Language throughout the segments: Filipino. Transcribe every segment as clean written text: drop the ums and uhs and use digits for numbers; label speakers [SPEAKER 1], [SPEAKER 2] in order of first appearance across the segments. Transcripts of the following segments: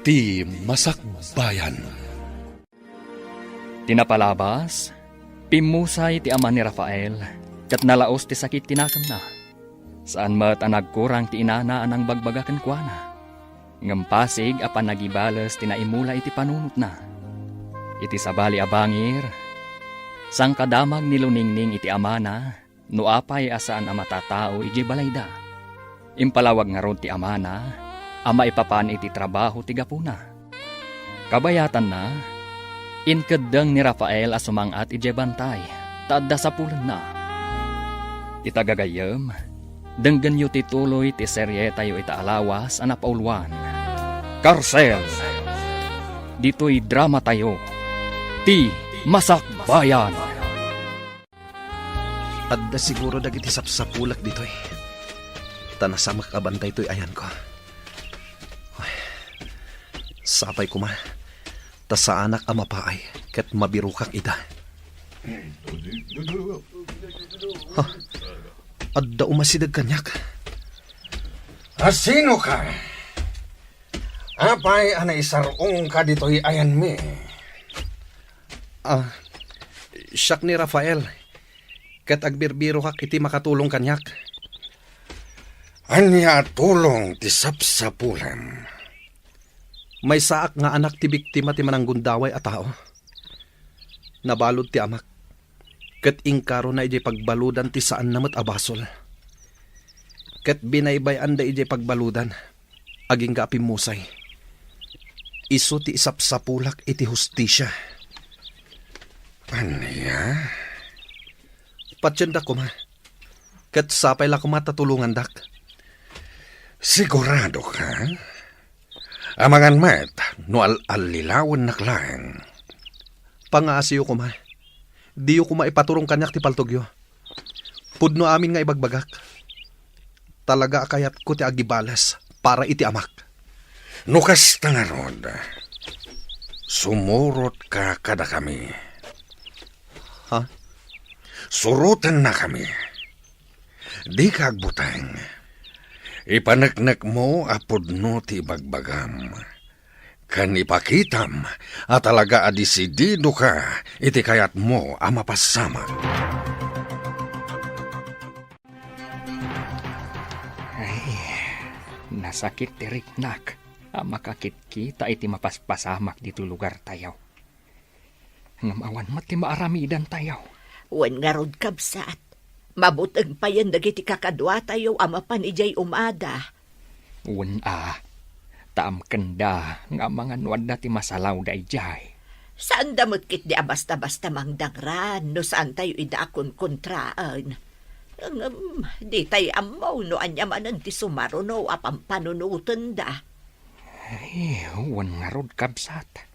[SPEAKER 1] Ti Masakbayan.
[SPEAKER 2] Tinapalabas, pimusay ti ama ni Rafael, kat nalaos ti sakit tinakam na. Saan mat ang nagkurang ti inana anang bagbagakan kwa na. Ngampasig apan nagibales tinaimula iti panunot na. Iti sabali abangir, sang kadamag niluningning iti ama na, nuapay asaan ang matatao iti balayda. Impalawag nga ron ti ama na, ama ipapan iti trabaho ti gapuna. Kabayatan na, inkadeng ni Rafael asumangat iti bantay, taadda sa pulan na. Itagagayam, denggan yu tituloy ti serye tayo itaalawas ana pauluan. Karsel! Dito'y drama tayo, Ti Masakbayan.
[SPEAKER 3] Adda siguro dagiti sapsapulak dito'y. Tanasamak kabantay to'y ayan ko. Ay, sapay ko ma. Ta sa anak amapaay, ket mabirukak ida. Ha? Adda umasidag kanyak.
[SPEAKER 4] Sino ka? Apay anay sarong ka dito'y ayan mi.
[SPEAKER 3] Siyak ni Rafael. Ket agbirbiro kak iti makatulong kanyak.
[SPEAKER 4] Anya tulong ti sapsapulan.
[SPEAKER 3] May saak nga anak ti biktima ti mananggundaway a tao. Nabalod ti amak. Ket ingkaro na iti pagbaludan ti saan namat abasol. Ket binaybayan da iti pagbaludan. Aging kapimusay. Isu ti isapsapulak iti hustisya.
[SPEAKER 4] Anya?
[SPEAKER 3] Patsenda ko ma. Ket sapay la ko matatulungan dak.
[SPEAKER 4] Sigurado ka? Amangan met, no al-alilawan naklang.
[SPEAKER 3] Pangaasiyo ko ma. Diyo ko maipaturong kanyak ti paltogyo. Pudno amin nga ibagbagak. Talaga akayat ko ti agibalas para iti amak.
[SPEAKER 4] Nukas tangarod. Sumurot ka kada kami.
[SPEAKER 3] Ha?
[SPEAKER 4] Surutan na kami. Di ka agbutang. Ipanaknak mo apod no ti bagbagam. Kan ipakitam at talaga adisidido ka iti kayat mo ang mapasama.
[SPEAKER 2] Ay, nasakit ti riknak. Makakit kita iti mapaspasamak dito lugar tayaw. Ngamawan mat ti maaramidan tayaw.
[SPEAKER 5] Wen nga rod kabsat. Mabutag pa yan dagiti kakadwa tayo amapan ijay umada.
[SPEAKER 2] Wen taam kenda nga mga nuad ti masalaw da ijay.
[SPEAKER 5] Saan damot kit di basta-basta mangdangran no saan tayo idakon kontraan. Di tayo amaw no anyamanan ti sumaro no apang panunutan da.
[SPEAKER 2] Ay, wen nga rod kabsat.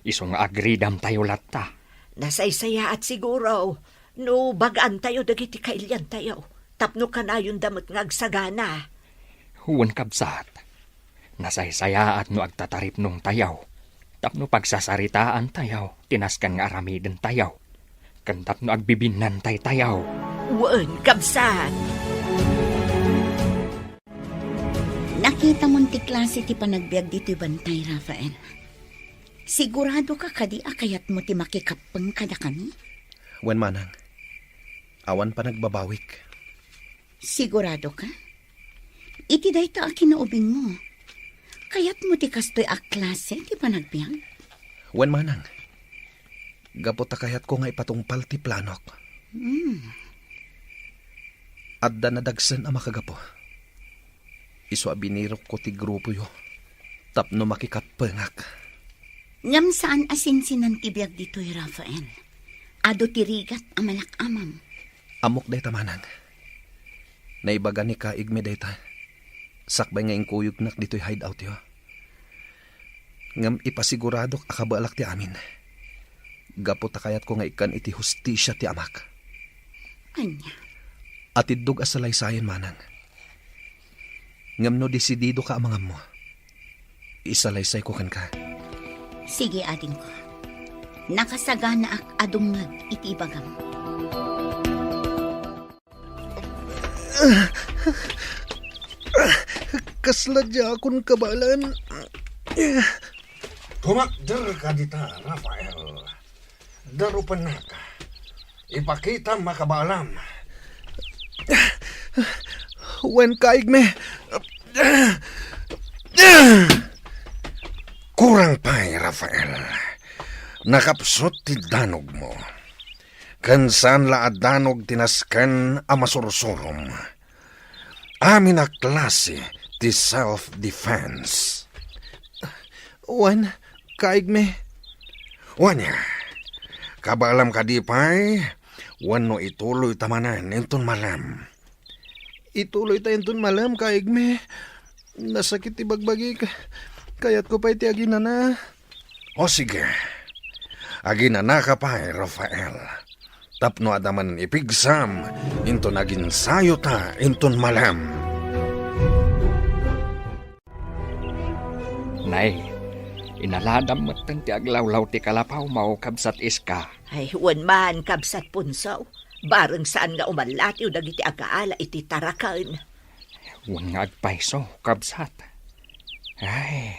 [SPEAKER 2] Iso nga agridam tayo latta.
[SPEAKER 5] Nasaysaya at siguro. No, bagaan tayo dagiti kailyan tayo. Tapno ka na yung damot ng agsagana.
[SPEAKER 2] Huwan kabsat. Nasaysaya at no agtatarip nung tayaw. Tapno pagsasaritaan tayaw. Tinaskan nga aramiden tayaw. Kantap no agbibinan tayaw.
[SPEAKER 5] Huwan kabsat.
[SPEAKER 6] Nakita mong ti klase ti panagbiag dito'y bantay, Rafael. Sigurado ka kadi akayat mo ti makikapeng kada kami?
[SPEAKER 3] Wen manang. Awan pa nagbabawik.
[SPEAKER 6] Sigurado ka? Iti dayta a kinaubing mo. Kayat mo ti kastoy a klase ti panagbiag?
[SPEAKER 3] Wen manang. Gapot kayat ko nga ipatungpal ti planok. Adda na dagsen ang makagapo. Isu abinirok ko ti grupo yo. Tapno makikapengak.
[SPEAKER 6] Ngam saan asinsinan ti biag dito'y Rafael? Ado tirigat ang malakamam.
[SPEAKER 3] Amok day tamanang. Naibaga ni kaigme day ta. Sakbay nga ingkuyog nak dito'y hideout yo. Ngam ipasiguradok akabalak ti amin. Gapot kayat ko nga ikan iti hustisya ti amak.
[SPEAKER 6] Anya?
[SPEAKER 3] Atidog asalaysayan manang. Ngam no desidido ka amangam mo. Isalaysay ko kan ka.
[SPEAKER 6] Sige, ading ko. Nakasagana ak adungag iti ibagam.
[SPEAKER 3] Kasladya akong kabalan.
[SPEAKER 4] Kumakder ka dita, Rafael. Darupan na ka. Ipakita makabalam.
[SPEAKER 3] Wen kaigme.
[SPEAKER 4] Kurang pa'y, Rafael. Nakapsot ti danog mo. Kansan laad danog tinaskan amasursurom. Amin na klase ti self-defense.
[SPEAKER 3] Wen kaigme.
[SPEAKER 4] Wanya, kabalam ka di pa'y, wano ituloy tamanan inton malam.
[SPEAKER 3] Ituloy tayo tun malam kaigme. Nasakit ti bagbagi kayat ko pa'y ti agina na.
[SPEAKER 4] O sige, agina ka pa'y, Rafael. Tapno adaman ipigsam, into naging sayo ta inton malam.
[SPEAKER 2] Nay, inaladam mo ti aglawlaw ti kalapaw mao kabsat iska.
[SPEAKER 5] Ay, huwan man kabsat punsaw. Bareng saan nga umalatiw dagiti agaala iti tarakan.
[SPEAKER 2] Wan nga agpaiso kabsat. Ay,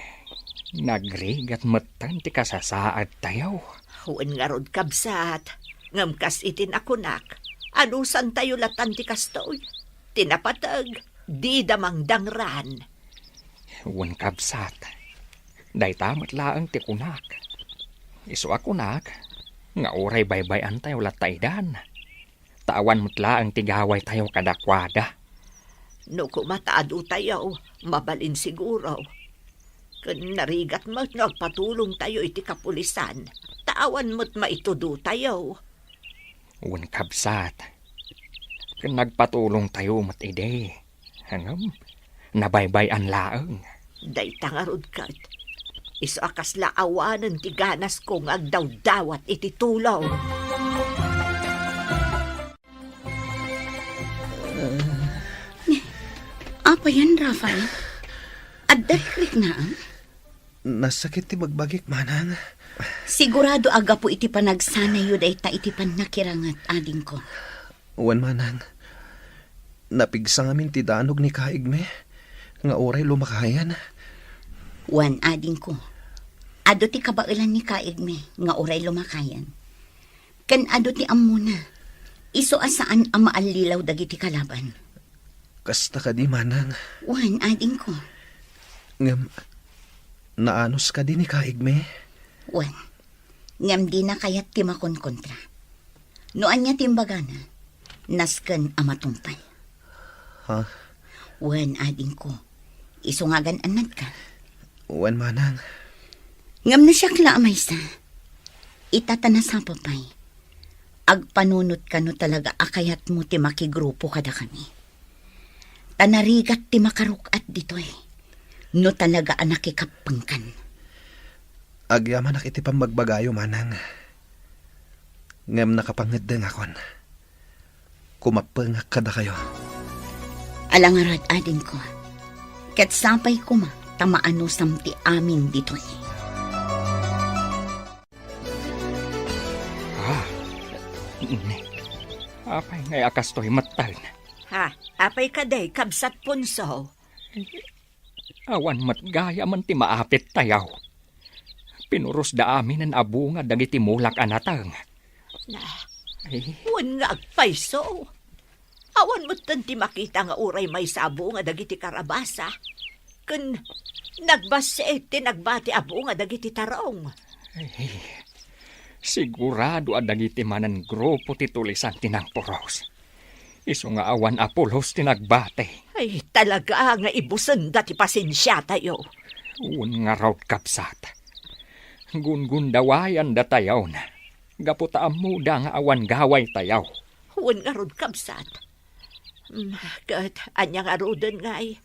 [SPEAKER 2] nagrigat matan ti kasasaad tayaw.
[SPEAKER 5] Huwan nga rod kabsat. Ngamkas itin akunak. Anusan tayo latan ti kastoy. Tinapatag, di damang dangran.
[SPEAKER 2] Wan kabsat. Day tamat laang ti kunak. Iso akunak, nga oray baybayan tayo lataydan. Tawan mo't laang tigaway tayo kadakwada.
[SPEAKER 5] No kumataado tayo, mabalin siguro. Kun narigat mo't nagpatulong tayo iti kapulisan, tawan mo't maitudo tayo.
[SPEAKER 2] Wan kabsat. Kun nagpatulong tayo mo't ide. Hangam, nabaybayan laang.
[SPEAKER 5] Day tangarod kat. Iso akas laawanan ti ganas kong agdaw-dawat iti tulaw.
[SPEAKER 6] Apa yan, Rafael? Addarik na ang?
[SPEAKER 3] Nasakit ti bagbagik manang.
[SPEAKER 6] Sigurado aga po iti panagsanayo day ta iti panakirangat ading ko.
[SPEAKER 3] Wan manang. Napigsang amin ti danog ni kaigme. Nga oray lumakayan.
[SPEAKER 6] Wan ading ko. Ado ti kabailan ni kaigme nga oray lumakayan. Kan ado ti amuna. Iso asaan ang maalilaw dagiti kalaban.
[SPEAKER 3] Kasta ka di manang.
[SPEAKER 6] Wan ading ko.
[SPEAKER 3] Ngam, naanos ka di ni kaigme.
[SPEAKER 6] Wan, ngam di na kayat ti makonkontra. Noan niya timbagana, nasken amatumpay.
[SPEAKER 3] Ha?
[SPEAKER 6] Wan ading ko. Iso nga gananad ka.
[SPEAKER 3] Wan manang.
[SPEAKER 6] Ngam na siya klaamay sa. Itatana sa papay. Agpanunot ka no talaga akayat mo ti makigrupo kada kami. Tanarigat ti makarukat dito eh. No talaga anakikapangkan.
[SPEAKER 3] Agyaman nak iti pamagbagayo manang. Ngam nakapangedeng akon. Kumapeng kada kayo.
[SPEAKER 6] Alangarad adin ko. Ket sapay kuma tamaano samti amin dito eh.
[SPEAKER 2] Apay ngay akas to'y matal na.
[SPEAKER 5] Ha, apay kaday kabsat punso.
[SPEAKER 2] Awan matgaya man ti maapit tayaw. Pinuros da amin ang abo nga dagiti mulak anatang.
[SPEAKER 5] Na,
[SPEAKER 2] Ay,
[SPEAKER 5] huwan nga agpaiso. Awan mo ti makita nga uray may sabo nga dagiti karabasa. Kun nagbase tinagbati abo nga dagiti tarong.
[SPEAKER 2] sigurado adagiti manan grupo ti tulisan tinang poros. Iso nga awan apulos tinagbate.
[SPEAKER 5] Ay talaga nga ibusen dati pasensya tayo.
[SPEAKER 2] Un nga raw kapsat. Gungun dawayan da tayaw na. Gaputa amuda nga awan gaway tayaw.
[SPEAKER 5] Huwan nga rod kabsat. Kat anya nga roden nga ay.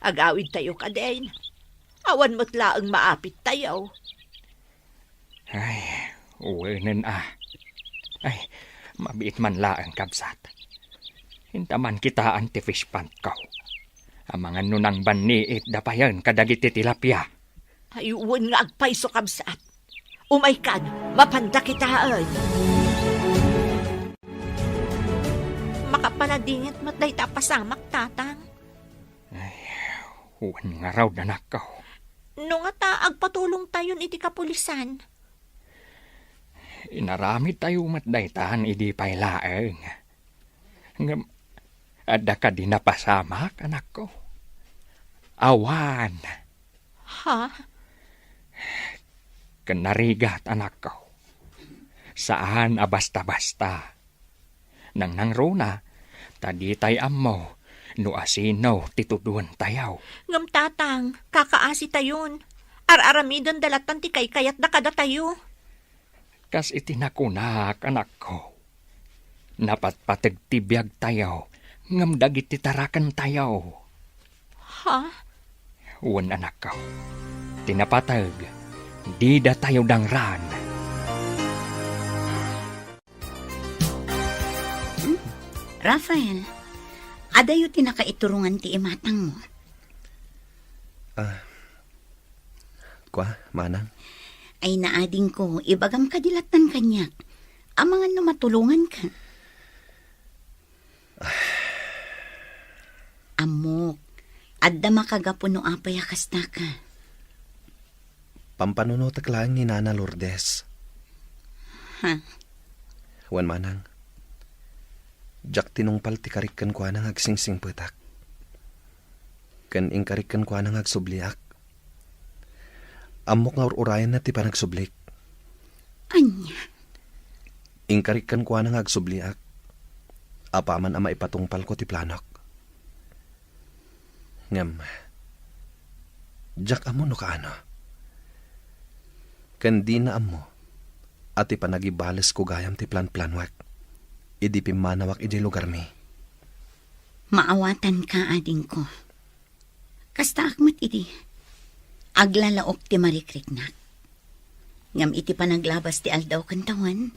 [SPEAKER 5] Agawid tayo kaden. Awan mo't laang maapit tayo.
[SPEAKER 2] Ay, uwenen Ay, mabiit man laang kabsat. Hintaman kita anti fish pant ko. Ang mga nunang baniit dapayan kadagiti tilapia.
[SPEAKER 5] Ay huwan nga agpaiso kabsat. Umaykan, mapanda kitaan. Makapaladingit matday tapasamak tatang.
[SPEAKER 2] Huwan nga raw na nakaw.
[SPEAKER 5] No nga ta, agpatulong tayon iti kapulisan.
[SPEAKER 2] Inaramid tayo matdaytan, idi pa'y laeng. Ngam, ada ka di napasamak, anak ko. Awan,
[SPEAKER 5] Ha?
[SPEAKER 2] kanarigat, anak ko. Saan basta-basta. Nang nangruna, tadi tay ammo, no asino tituduan tayaw.
[SPEAKER 5] Ngam tatang, kakaasi tayon. Ar-aramidon dalatan ti kayat da kada tayo.
[SPEAKER 2] Kas itinakunak, anak ko. Napatpatag tibiyag tayaw, ngam dagit titarakan tayaw.
[SPEAKER 5] Ha?
[SPEAKER 2] Uwan, anak ko. Tinapatag, di da tayo dangran.
[SPEAKER 6] Rafael, adayo tinakaiturungan ti imatang mo.
[SPEAKER 3] Kwa, manang?
[SPEAKER 6] Ay naading ko, ibagam kadilatan kanyak. Amangan no matulungan ka. Amok, adda makagapo no apay akasta ka.
[SPEAKER 3] Pampanunutak lang ni Nana Lourdes.
[SPEAKER 6] Ha?
[SPEAKER 3] Wan manang. Jak tinungpal ti karikan kwa nang agsingsing petak. Kan ingkarikan kwa nang agsubliak. Amok nga urayan na ti panagsublik.
[SPEAKER 6] Anya?
[SPEAKER 3] Ingkarikan kwa nang agsubliak. Apaman ama ipatungpal ko ti planok. Ngam. Jak amo no kaano. Kan di na amo. At ipanagibales ko gayam ti plan-planwak. Idi pimanawak iti lugar mi.
[SPEAKER 6] Maawatan ka, ading ko. Kasta akmat iti. Aglalaok ti marikriknak. Ngam iti panaglabas ti aldaw kantawan.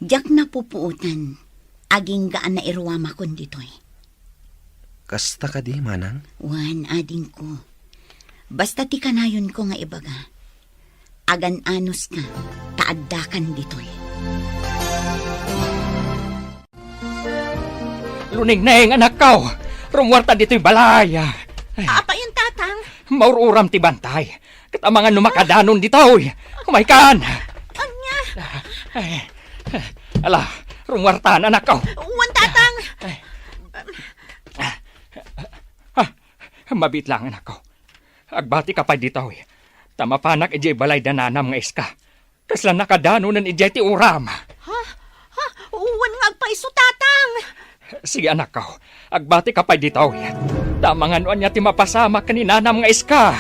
[SPEAKER 6] Jak na pupuutan. Aging gaan na iruwama kon ditoy.
[SPEAKER 3] Kasta ka di, manang?
[SPEAKER 6] Wan, ading ko. Basta ti kanayon ko nga ibaga. Agan-anos ka. Taaddakan ditoy.
[SPEAKER 2] Luning-neng, anak ko. Rumwarta dito'y balaya.
[SPEAKER 5] Apa yung tatang?
[SPEAKER 2] Maururam ti bantay. Katamangan numakadanon dito'y. Kumaykan.
[SPEAKER 5] Anya?
[SPEAKER 2] Ay, ala, rumwartan, anak ko.
[SPEAKER 5] Uwan tatang!
[SPEAKER 2] Mabit lang, anak ko. Agbati ka pa dito'y. Tamapanak ijay balay dananam nga iska. Kasla nakadanon ng ijay ti uram.
[SPEAKER 5] Ha? Uwan nga agpaiso tatang!
[SPEAKER 2] Sige, anak ko. Agbati ka pa dito'y. Tamangan niya ti mapasama ka ni nanam nga iska.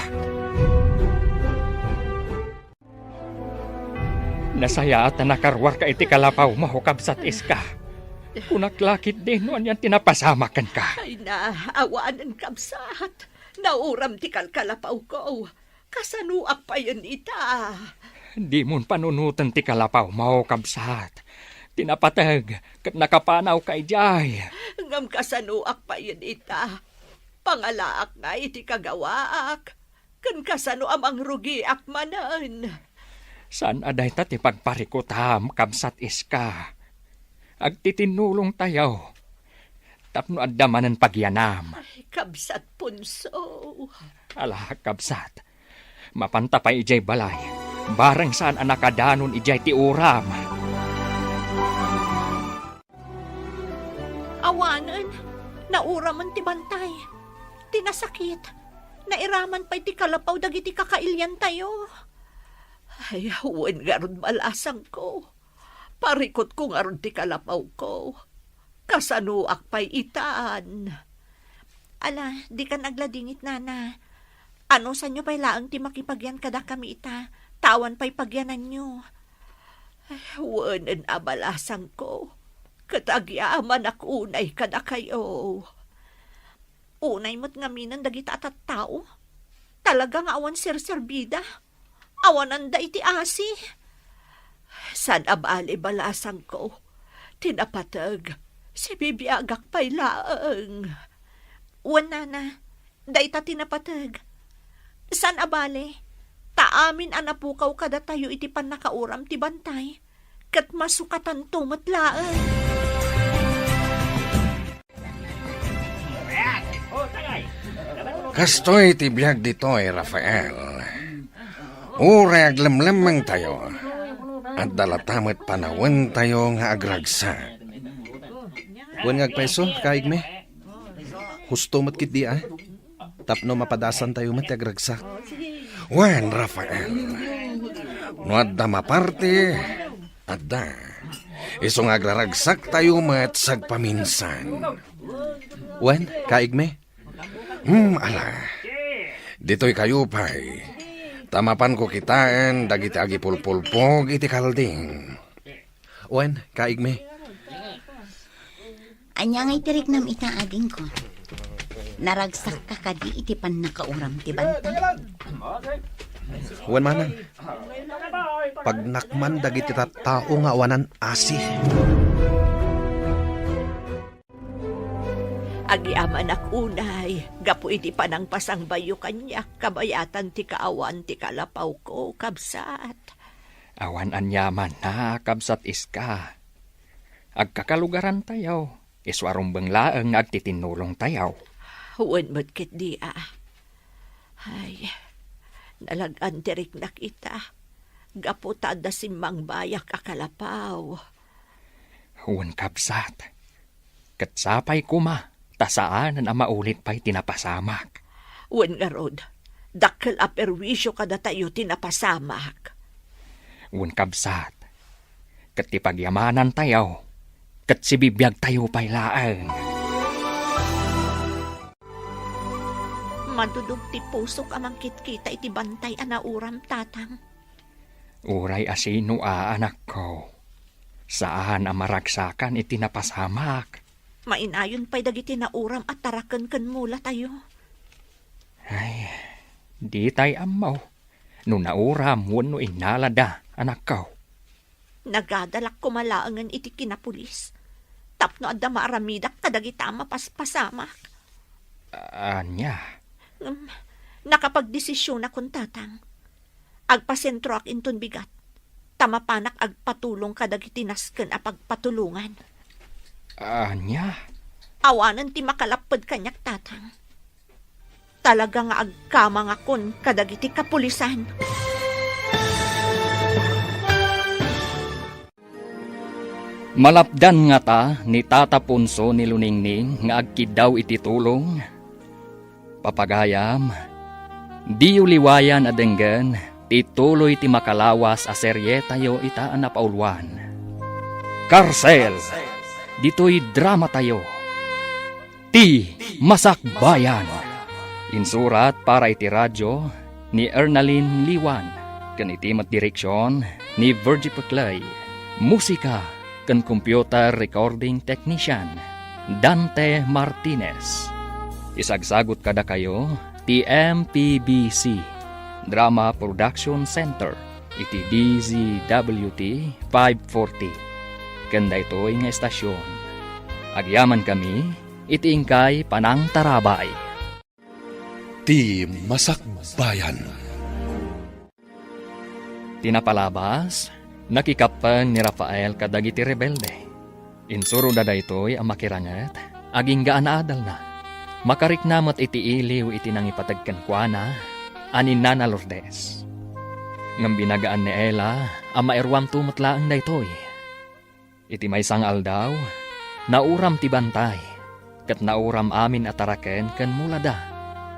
[SPEAKER 2] Nasaya at nakarwar ka iti kalapaw mahukab sat iska. Kunaklakit din no anyan tinapasamakan ka.
[SPEAKER 5] Ay na, awanan kabsat. Nauram ti kalkalapaw ko. Kasanuak pa yun ita.
[SPEAKER 2] Di mon panunutan ti kalapaw mahukab sat. Tinapatag kat nakapanaw ka ijay.
[SPEAKER 5] Ngam kasanuak pa yun ita. Pangalaak nga iti kagawaak. Kan kasano amang rugiak manan.
[SPEAKER 2] Saan aday ta ti pagparikutam kabsat iska. Agtitinulong tayo. Tapno addamanan pagyanam.
[SPEAKER 5] Ay, kabsat punso.
[SPEAKER 2] Ala, kabsat. Mapantapay ijay balay. Barang saan anakadanon ijay ti uram.
[SPEAKER 5] Awanan, nauraman ti bantay. Tinasakit. Nairaman pa'y ti kalapaw dagiti kakailyan tayo. Ay, huwin nga ron malasang ko. Parikot ko nga ron ti kalapaw ko. Kasanuak pa'y itaan. Ala, di ka nagladingit, nana. Ano sa nyo pa'y laang ti makipagyan kada kami ita? Tawan pa'y pagyanan nyo. Ay, huwin abalasang ko. Katagyaman ako unay kada kayo. Unay mo't ngaminan dagita at tao. Talagang awan sir-serbida. Awanan da iti asi. San abali balasang ko. Tinapatag. Si bibiyagak pa'y laang. Uwan nana. Daita tinapatag. San abali. Taamin anapukaw kada tayo iti pan nakauram ti bantay. Kat masukatan tumatlaan.
[SPEAKER 4] Kastoy ti biyag ditoy, Rafael. Urag lemlemang tayo. At dalatamat panawan tayo nga agragsa.
[SPEAKER 3] Wan ngagpaiso, kaigme. Husto mat kit di Tapno mapadasan tayo mat agragsak.
[SPEAKER 4] Wan, Rafael. No adda maparte, adda. Isong agraragsak tayo mat sagpaminsan.
[SPEAKER 3] Wan, kaigme.
[SPEAKER 4] Ala. Dito'y kayo pa'y. Tamapan ko kitaan, dagiti agi pulpulpog, iti kalding.
[SPEAKER 3] Wan, kaigme.
[SPEAKER 6] Anya ngay tirik nam itaading ko. Naragsak ka kadi iti pan nakauram ti bantay.
[SPEAKER 3] Wan manang. Pag nakman dagiti tattao nga wanan asi.
[SPEAKER 5] Agiaman ak unay, gapu iti panang pasangbayo kanya, kabayatan ti kaawan ti kalapaw ko, kabsat.
[SPEAKER 2] Awan anyaman na kabsat iska. Agkakalugaran tayo. Iswarong banglaang agtitinulong tayo.
[SPEAKER 5] Huwag mo't kit di Ay, nalagan tirik na kita. Gapu tada simang bayak akalapaw.
[SPEAKER 2] Huwan kabsat. Katsapay kuma. Tasaan na maulit pa'y tinapasamak.
[SPEAKER 5] Huwag nga rod, dakkel aperwisyo kada tayo tinapasamak.
[SPEAKER 2] Huwan kabsat. Katipagyamanan tayo. Katsibibiyag tayo pa'y laang.
[SPEAKER 5] Madudog ti pusok amang kitkita iti bantay anauram tatang.
[SPEAKER 2] Uray asino anak ko. Saan ang maragsakan iti napasamak?
[SPEAKER 5] Mainayon pa'y dagiti nauram at tarakan kan mula tayo.
[SPEAKER 2] Ay, di tay amaw. No nauram, wano inalada, anak ko.
[SPEAKER 5] Nagadalak kumalaangan iti kinapulis. Tapno adda maaramidak kadagita mapaspasamak.
[SPEAKER 2] Anya,
[SPEAKER 5] Nakapagdesisyon akong tatang. Agpasentro ak inton bigat. Tamapanak agpatulong kadagiti nasken a pagpatulungan.
[SPEAKER 2] anya,
[SPEAKER 5] Awanan ti makalapad kanyak tatang. Talaga nga agkamang akon kadagiti kapulisan.
[SPEAKER 2] malapdan nga ta ni Tata Punso ni Luningning nga agkidaw iti tulong. Papagayam, di uliwayan adenggan, tituloy ti makalawas a serye tayo itaan na paulwan. Karsel, dito'y drama tayo. Ti Masakbayan. Insurat para iti radyo ni Ernalyn Liwan. Kanitimat direksyon ni Virgie Paclay. Musika kan computer recording technician Dante Martinez. Isagsagot kada kayo ti MPBC Drama Production Center iti DZWT 540. Kanda ito'y nga estasyon. Agyaman kami iti ingkay Panang Tarabay.
[SPEAKER 1] Ti Masakbayan.
[SPEAKER 2] Tinapalabas, nakikapan ni Rafael kadagiti rebelde. Insuro da daytoy ang makirangat, aging gaan adal na. Makariknamat iti iliw iti nang ipatagkan kwa na, anin na Lourdes. Ngam binagaan ni Ella, ang mairwam tumutlaang daytoy. Iti may sang aldaw, nauram ti bantay, kat nauram amin ataraken kan mulada.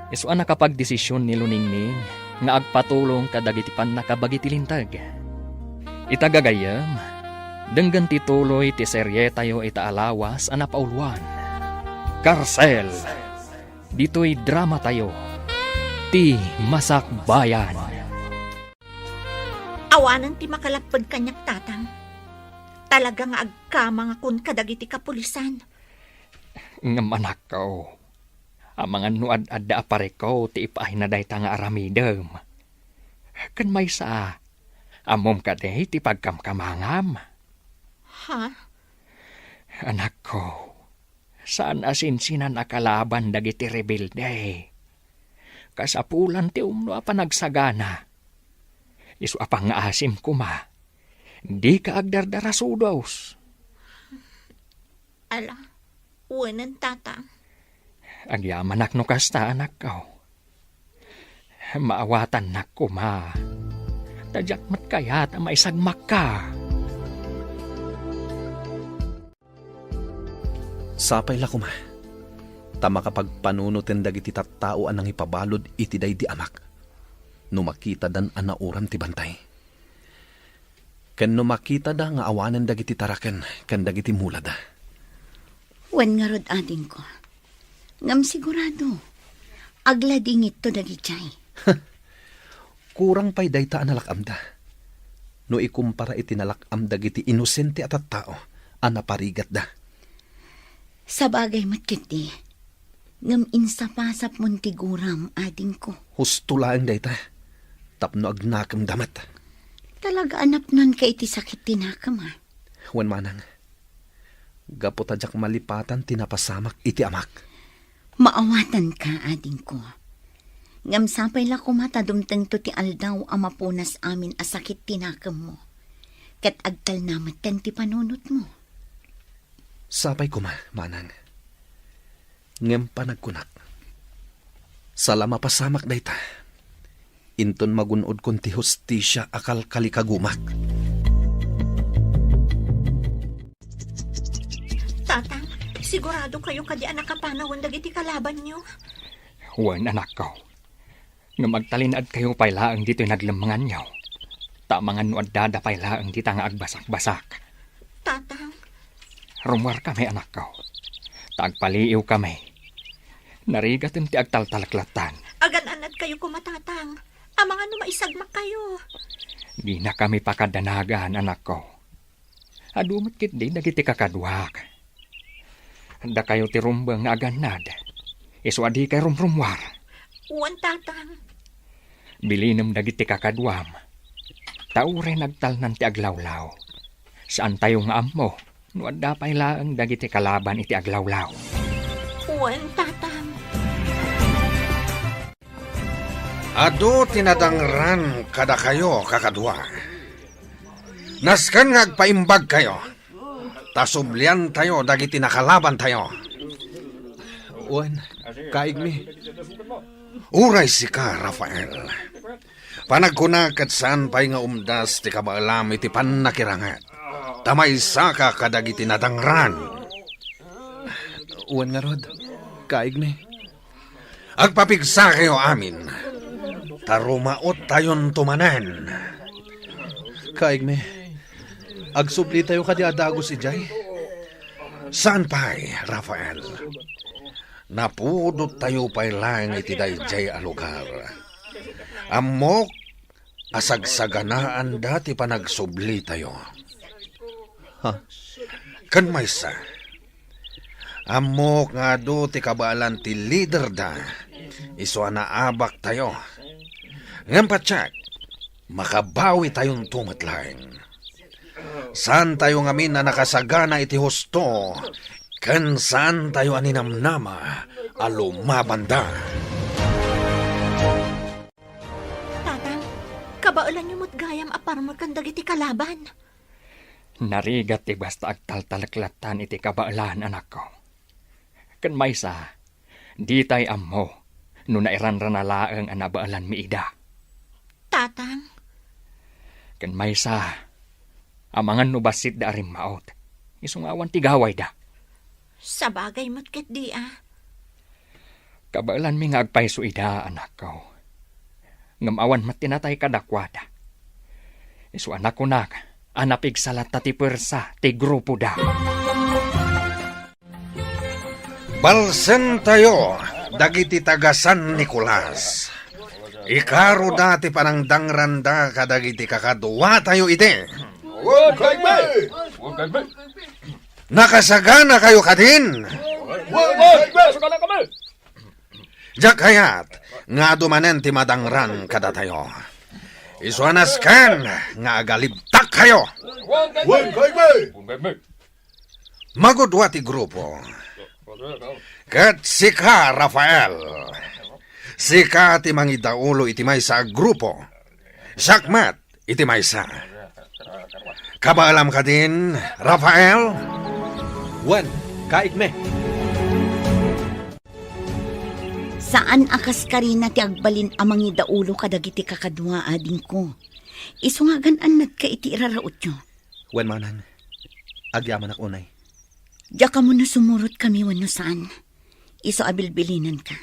[SPEAKER 2] Iso ang nakapagdesisyon ni Luningning, nga agpatulong kadagiti pan nakabagiti lintag. Itagagayam, denggan tituloy ti serye tayo itaalawas ang napauluan. Karsel, dito'y drama tayo. Ti Masakbayan.
[SPEAKER 5] Awanan ti makalapad kanyak tatang. Talaga nga agkamang akon kadagiti kapulisan.
[SPEAKER 2] Ngam anak ko, ang mga nuad-adda apare ko ti ipaay na day nga aramidem. Kan may sa, amom ka day ti pagkamkamangam.
[SPEAKER 5] Ha?
[SPEAKER 2] Anak ko, saan asinsinan akalaban dagiti rebelde? Kasapulan ti umno apa nagsagana. Isu apang nga asim kuma, di ka agdardarasudos.
[SPEAKER 5] Ala, uwanan tatang.
[SPEAKER 2] Agyaman ak no kasta anak ko. Maawatan nak kuma. Tadyak matkayat ang maisagmak ka.
[SPEAKER 3] Sapay la kuma. Tama kapag panunutin dagiti tattao anang ipabalod iti day di amak. Numakita dan anauram ti bantay. Ken numakita da nga awanan dagiti taraken ken dagiti mulada.
[SPEAKER 6] Wen nga rod ading ko. Ngam sigurado. Agladingit to dagichay.
[SPEAKER 3] Kurang pa'y dayta analakam da. No ikumpara iti nalakam dagiti inosente at tao anaparigat da.
[SPEAKER 6] Sa bagay matkiti, ngam insapasap mon tiguram ading ko.
[SPEAKER 3] Husto lang dayta. Tapno agnakam damat.
[SPEAKER 6] Talaga anap nun ka iti sakit tinakam ha.
[SPEAKER 3] Wan manang. Gapotadyak malipatan tinapasamak iti amak.
[SPEAKER 6] Maawatan ka ading ko. Ngam sapay la kumata dumteng to ti aldaw ang mapunas amin a sakit tinakam mo. Kat agtal namat ten ti panunot mo.
[SPEAKER 3] Sapay kuma, manang. Ngem panagkunak. Salama pasamak dayta. Inton magunod kon ti hustisya akal kalikagumak.
[SPEAKER 5] Tatang, sigurado kayo kadi anak kapanawan dagiti kalaban nyo.
[SPEAKER 2] Wan anak ko. Nga magtalinad kayo pailaang dito'y naglamangan nyo. Tamangan no adada pailaang dita nga agbasak-basak.
[SPEAKER 5] Tatang,
[SPEAKER 2] Rumwar kami anak ko. Tagpaliiw kami. Narigatin ti agtaltalaklatan.
[SPEAKER 5] agan-anad kayo kumatatang. Amang ano maisagmak kayo.
[SPEAKER 2] Di na kami pakadanagan anak ko. Adumot kit di dagiti kakadwak. Da kayo ti rumbang nga aganad. Iswadi kay rumrumwar.
[SPEAKER 5] Uwan tatang.
[SPEAKER 2] Bilinam dagiti kakadwam. Taure nagtalnan ti aglawlaw. Saan tayo nga ammo? No adda pailaang dagiti kalaban iti aglawlaw.
[SPEAKER 5] Uwan tatang.
[SPEAKER 4] Ado tinadangran kada kayo kakadwa. Naskan nga agpaimbag kayo. Tasublian tayo dagiti nakalaban tayo.
[SPEAKER 3] Wan, kaig mi.
[SPEAKER 4] Uray si ka, Rafael. Panagkunakat saan pa'y nga umdas ti kabaalam iti panakirangat. Tamay sa ka kadagiti nadangran.
[SPEAKER 3] Wan nga rod, kaig mi.
[SPEAKER 4] Agpapigsa kayo amin. Tarumaot tayon tumanan.
[SPEAKER 3] Kaig mi. Agsubli tayo kadi adagos ijay.
[SPEAKER 4] Saan pa'y, Rafael? Napudot tayo pa'y lang iti dayjay a lugar. Amok, asagsaganaan dati panagsubli tayo.
[SPEAKER 3] Ha?
[SPEAKER 4] Kan maysa. Amok nga do ti kabalan ti leader da. Iso naabak tayo. Ngam patsak, makabawi tayong tumatlaing. Saan tayo ngamin na nakasagana iti husto, kan saan tayo aninamnama alumabanda.
[SPEAKER 5] Tatang, kabaulan nyo mo't gayam aparmol kan dagiti kalaban.
[SPEAKER 2] Narigat ti basta agtaltalaklatan iti kabaalan anak ko. Kan maysa, di tay ammo, no nairanranalaang anabaalan mi ida.
[SPEAKER 5] Tatang,
[SPEAKER 2] Kan maysa, amangan no basit da arim maot. Isungawan ti gaway da.
[SPEAKER 5] sa bagay mo't ket di
[SPEAKER 2] Kabaalan mi nga agpayso ida anak ko. Ngamawan matinatay kadakwada. Isu anak ko nak, anapig salat ta ti pwersa ti grupo da.
[SPEAKER 4] Balsen tayo, dagiti taga San Nicolas. Ikaro dati panangdangranda kadagiti kakadwa tayo ite. Nakasagana kayo kadin. Jak hayat, nga dumanen ti madangran kada tayo. Isuanas kan, nga agalibtak kayo. Magudwa ti grupo. Kat sika, Rafael. Sika ti mangidaulo iti maysa grupo. Sakmat iti maysa. Kabaalam ka din, Rafael?
[SPEAKER 3] Wan, kaig mi.
[SPEAKER 6] Saan akas karina ti agbalin amang idaulo kadagiti kakadwa ading ko. Isu nga gananad ka iti iraraot nyo.
[SPEAKER 3] Wen manang, agyaman ak unay.
[SPEAKER 6] Diya ka mo na sumurot kami wano saan. Isu abilbilinan ka.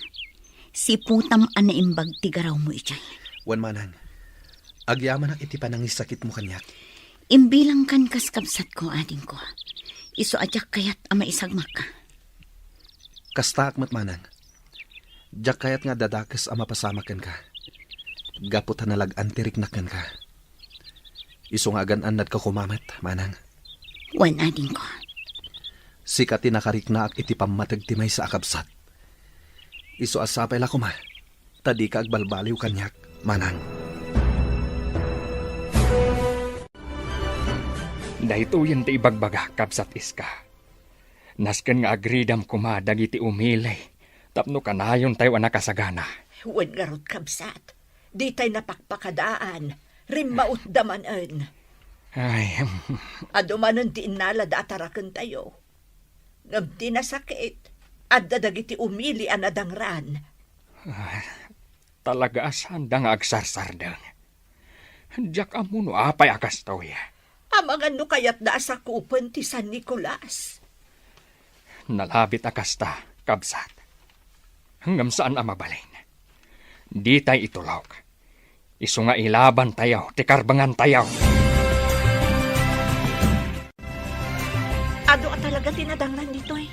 [SPEAKER 6] Si putam anaimbag ti garaw mo ichay.
[SPEAKER 3] Wen manang, agyaman ak iti panangisakit mo kanyak.
[SPEAKER 6] Imbilang kan kaskabsat ko ading ko. Isu adyak kayat ama isagmak ka.
[SPEAKER 3] Kasta akmat manang. Diyak kayat nga dadakas ama pasamakan ka. Gapot hanalag antiriknakan ka. Isu nga gananad ka kumamat, manang.
[SPEAKER 6] Wan ading ko.
[SPEAKER 3] Sikati nakarikna ak iti pamatag timay sa akabsat. Isu asapay la kuma. Tadi ka agbalbaliw kanyak, manang.
[SPEAKER 2] Dahito yan ti ibagbaga kapsat iska. Nasken nga agridam kuma dagiti umilay. Tapno kanayon tayo nakasagana.
[SPEAKER 5] Wen garot kabsat. Di tayo napakpakadaan. Rimmaut damanan.
[SPEAKER 2] Ay,
[SPEAKER 5] Adumanan ti inalad atarakan tayo. Ngam ti nasakit. At dadagiti umili anadangran.
[SPEAKER 2] talaga asanda nga agsarsardang. Diyak amuno apay akas toy.
[SPEAKER 5] Amangan no kayat da sa kupan ti San Nicolas.
[SPEAKER 2] Nalabit akasta, kabsat. Hanggang saan ang mabalin? Di tayo itulog. Isu nga ilaban tayo, tikarbangan tayo.
[SPEAKER 5] Ado ka talaga tinadanglan dito eh.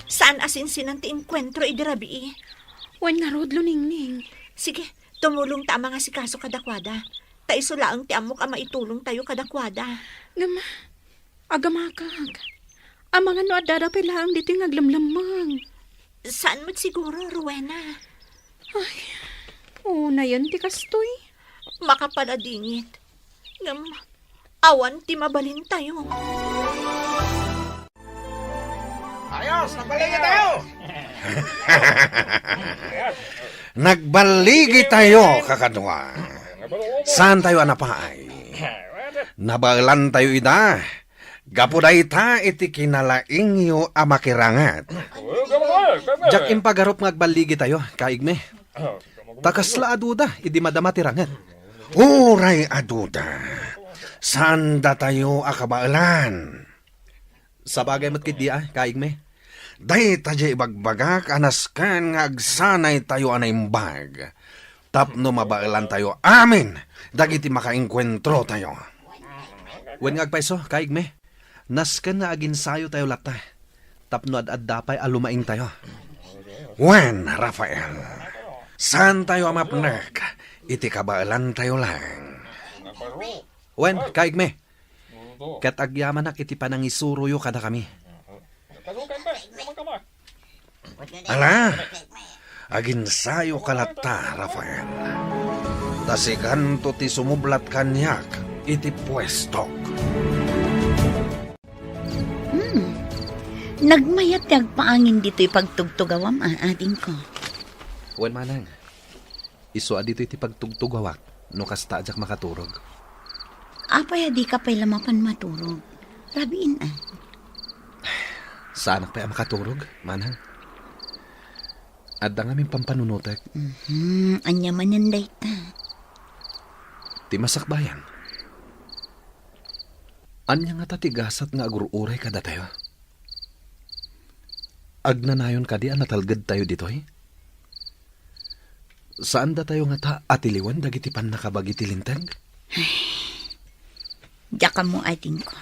[SPEAKER 5] Saan asinsinan ti enkwentro idirabi eh.
[SPEAKER 7] Wan nga rodlo ningning.
[SPEAKER 5] Sige, tumulong ta mga sikaso kadakwada. Ta isulaang ti amok ama itulong tayo kadakwada.
[SPEAKER 7] Ngam, agamakag. Amangan no adada lang dito yung aglamlamang.
[SPEAKER 5] Saan mo't siguro, Rowena?
[SPEAKER 7] Na yan ti kastoy.
[SPEAKER 5] Makapaladingit. Ngam, awan ti mabalin tayo.
[SPEAKER 4] Ayos, nagbaligi tayo! Nagbaligi tayo, kakadwa. Saan tayo anapaay? Nabalan tayo ida. Gapuday ta iti kinalaing yo amakirangat.
[SPEAKER 3] Diyak impagarop nga agbaligi tayo, kaigme. Takasla aduda, idi madama tirangan.
[SPEAKER 4] Uray aduda. Saan da tayo akabaalan?
[SPEAKER 3] Sa bagay mo't kit di kaigme.
[SPEAKER 4] Day tayo ibagbagak anaskan nga agsanay tayo anaimbag. Tapno mabailan tayo amin. Dagiti makainkwentro tayo.
[SPEAKER 3] Wen nga agpaiso, kaigme. Nasken nga aginsayo tayo lata. Tapno ad dapay alumaing tayo.
[SPEAKER 4] Wen, Rafael. Saan tayo amapnak? Iti kabailan tayo lang.
[SPEAKER 3] Wen, kaigme. Kat agyaman nak iti panangisuruyo kada kami.
[SPEAKER 4] Ala, aginsayo kalata, Rafael. Tasikan to ti sumublat kanyak, iti pwestok.
[SPEAKER 6] Nagmayat ti agpaangin dito'y pagtugtugawam ading ko.
[SPEAKER 3] Wen manang. Isu adito iti pagtugtugawak no kasta ajak makaturog.
[SPEAKER 6] Apay di ka pa'y lamapan maturog. Rabiin
[SPEAKER 3] Saan pa makaturog, manang? Adda nga min pampanunutek.
[SPEAKER 6] Anya mananday ta.
[SPEAKER 3] Ti masakbayan. Anya nga tatigasat nga agururay kada tayo. Agnanayon ka di natalgad tayo ditoy? Saan da tayo nga ta atiliwan dagiti pan nakabagi tilintag?
[SPEAKER 6] Diyak ka mo ading ko.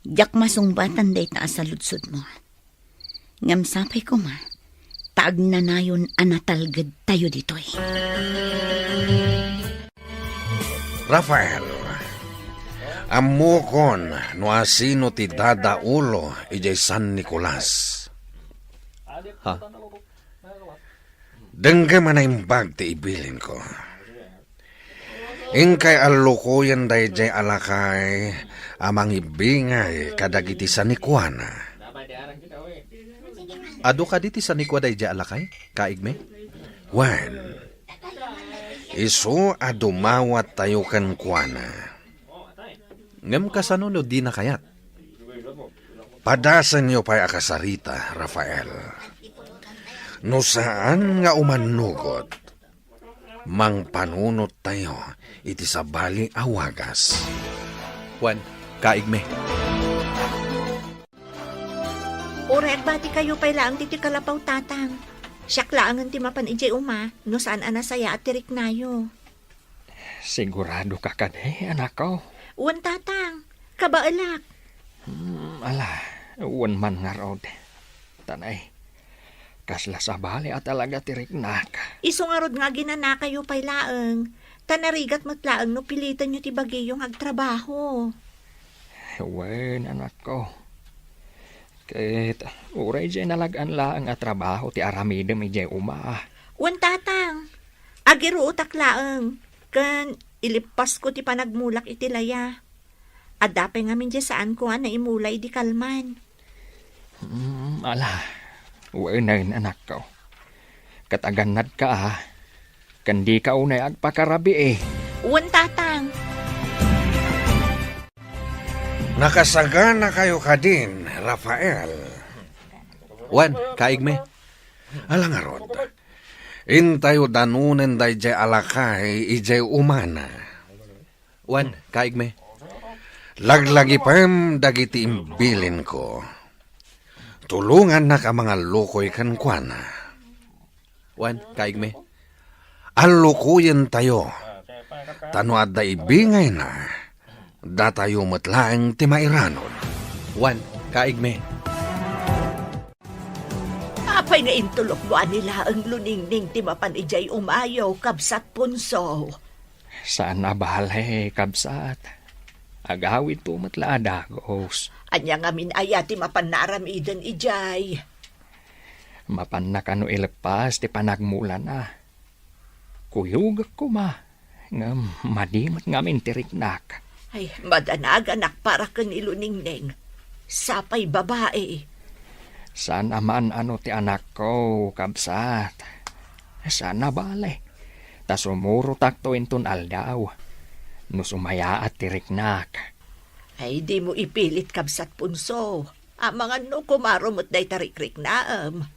[SPEAKER 6] Diyak masungbatan day ta asaludsod mo. Ngam sapay ko ma. Taag na nayon anatalgad tayo ditoy.
[SPEAKER 4] Rafael, amukon no asino ti dadaulo ijay San Nicolas.
[SPEAKER 3] Ha?
[SPEAKER 4] Dengga manaimbag ti ibilin ko. Ingkay alukoyan day jay alakay amang ibingay kadagiti sa Nikwana.
[SPEAKER 3] Ado ka diti sa nikwaday di alakay, kaigme?
[SPEAKER 4] Wan, iso adumawat tayo kan kuana.
[SPEAKER 3] Ngem kasano no di na kayat?
[SPEAKER 4] Padasan niyo pa'y akasarita, Rafael. No saan nga umanugot, mang panunot tayo iti sabali awagas.
[SPEAKER 3] Juan, kaigme.
[SPEAKER 5] Urer ba ti kayo pa'y laang ti kalapaw tatang? Siyak laangan ti mapan ijay uma, no saan anasaya at tirik nayo.
[SPEAKER 2] Sigurado ka kade, anak ko.
[SPEAKER 5] Uwan tatang, kabaalak.
[SPEAKER 2] Ala, uwan man nga rod. Tanay, kasla sa bali at talaga tirik na ka.
[SPEAKER 5] Iso nga rod nga ginana kayo pa'y laang. Tanarigat matlaang no pilitan nyo ti bagayong agtrabaho.
[SPEAKER 2] Wen, anak ko. Kahit uray dyan nalagaan laang at trabaho ti aramidem ijay uma.
[SPEAKER 5] Uwan tatang, agiro utak laang. Kan ilipas ko ti panagmulak iti laya. Adape nga min dyan saan ko na imulay di kalman.
[SPEAKER 2] Ala, wen anak ko. Kataganad ka Kandi ka unay agpakarabi
[SPEAKER 5] Uwan tatang.
[SPEAKER 4] Nakasagana kayo ka din, Rafael.
[SPEAKER 3] Juan, kaigme.
[SPEAKER 4] Alangarod, intayo danunen day jay alakay ijay umana.
[SPEAKER 3] Juan, kaigme.
[SPEAKER 4] Laglagi pam dagiti imbilin ko. Tulungan na ka mga lukoy kankwana.
[SPEAKER 3] Juan, kaigme.
[SPEAKER 4] Alukuyin tayo. Tano at daibingay na. Datayo matlaang timairanod.
[SPEAKER 3] Juan, kaigme.
[SPEAKER 5] Apay nga intulok mo nila ang luningning ti mapan ijay umayaw kabsat punso.
[SPEAKER 2] Saan na balay, kabsat? Agawid to matla adagos.
[SPEAKER 5] Anya nga min aya ti mapan naaramidan ijay.
[SPEAKER 2] Mapan na kano ilepas ti panagmula na. Kuyug ko nga madimat ngamin tiriknak.
[SPEAKER 5] Ay, madanag anak para kan iluningning. Sapay babae.
[SPEAKER 2] Saan aman ano ti anak ko, kabsat? Saan na balay? Ta sumuro takto inton aldaw. No sumaya at tiriknak.
[SPEAKER 5] Ay, di mo ipilit kabsat punso. Mga no kumarumot day tarikrik naam.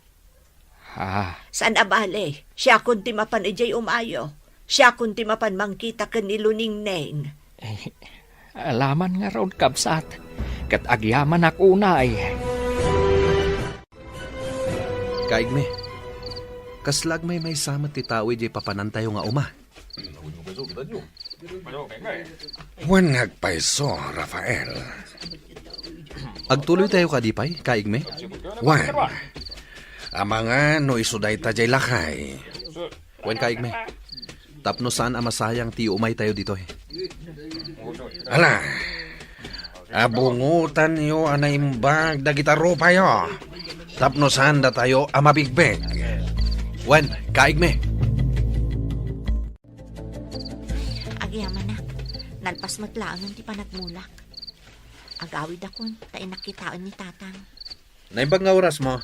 [SPEAKER 5] Saan abale? Siya kunti mapan ijay umayo. Siya kunti mapan mangkita kan iluningning.
[SPEAKER 2] Alaman nga raw kabsat. Kat agyaman akuna
[SPEAKER 3] Kaigme. Kaslag may samat ti tao ijay papanantayo nga uma.
[SPEAKER 4] Wan nagpaiso, Rafael.
[SPEAKER 3] Agtuloy tayo kadipay, kaigme.
[SPEAKER 4] Wan. Amanga no isuday ta jay lakay.
[SPEAKER 3] Juan, kaigme. Tapno saan amasayang ti umay tayo dito
[SPEAKER 4] Ala. Abungutan yo anaimbag dagita rupa yo. Tapno saan da tayo amabigbeg.
[SPEAKER 3] Juan, kaigme.
[SPEAKER 5] Agyaman na. Nalpas matlaangan ti panagmulak. Agawid akon, ta inakitaan ni tatang.
[SPEAKER 3] Naimbag nga oras mo.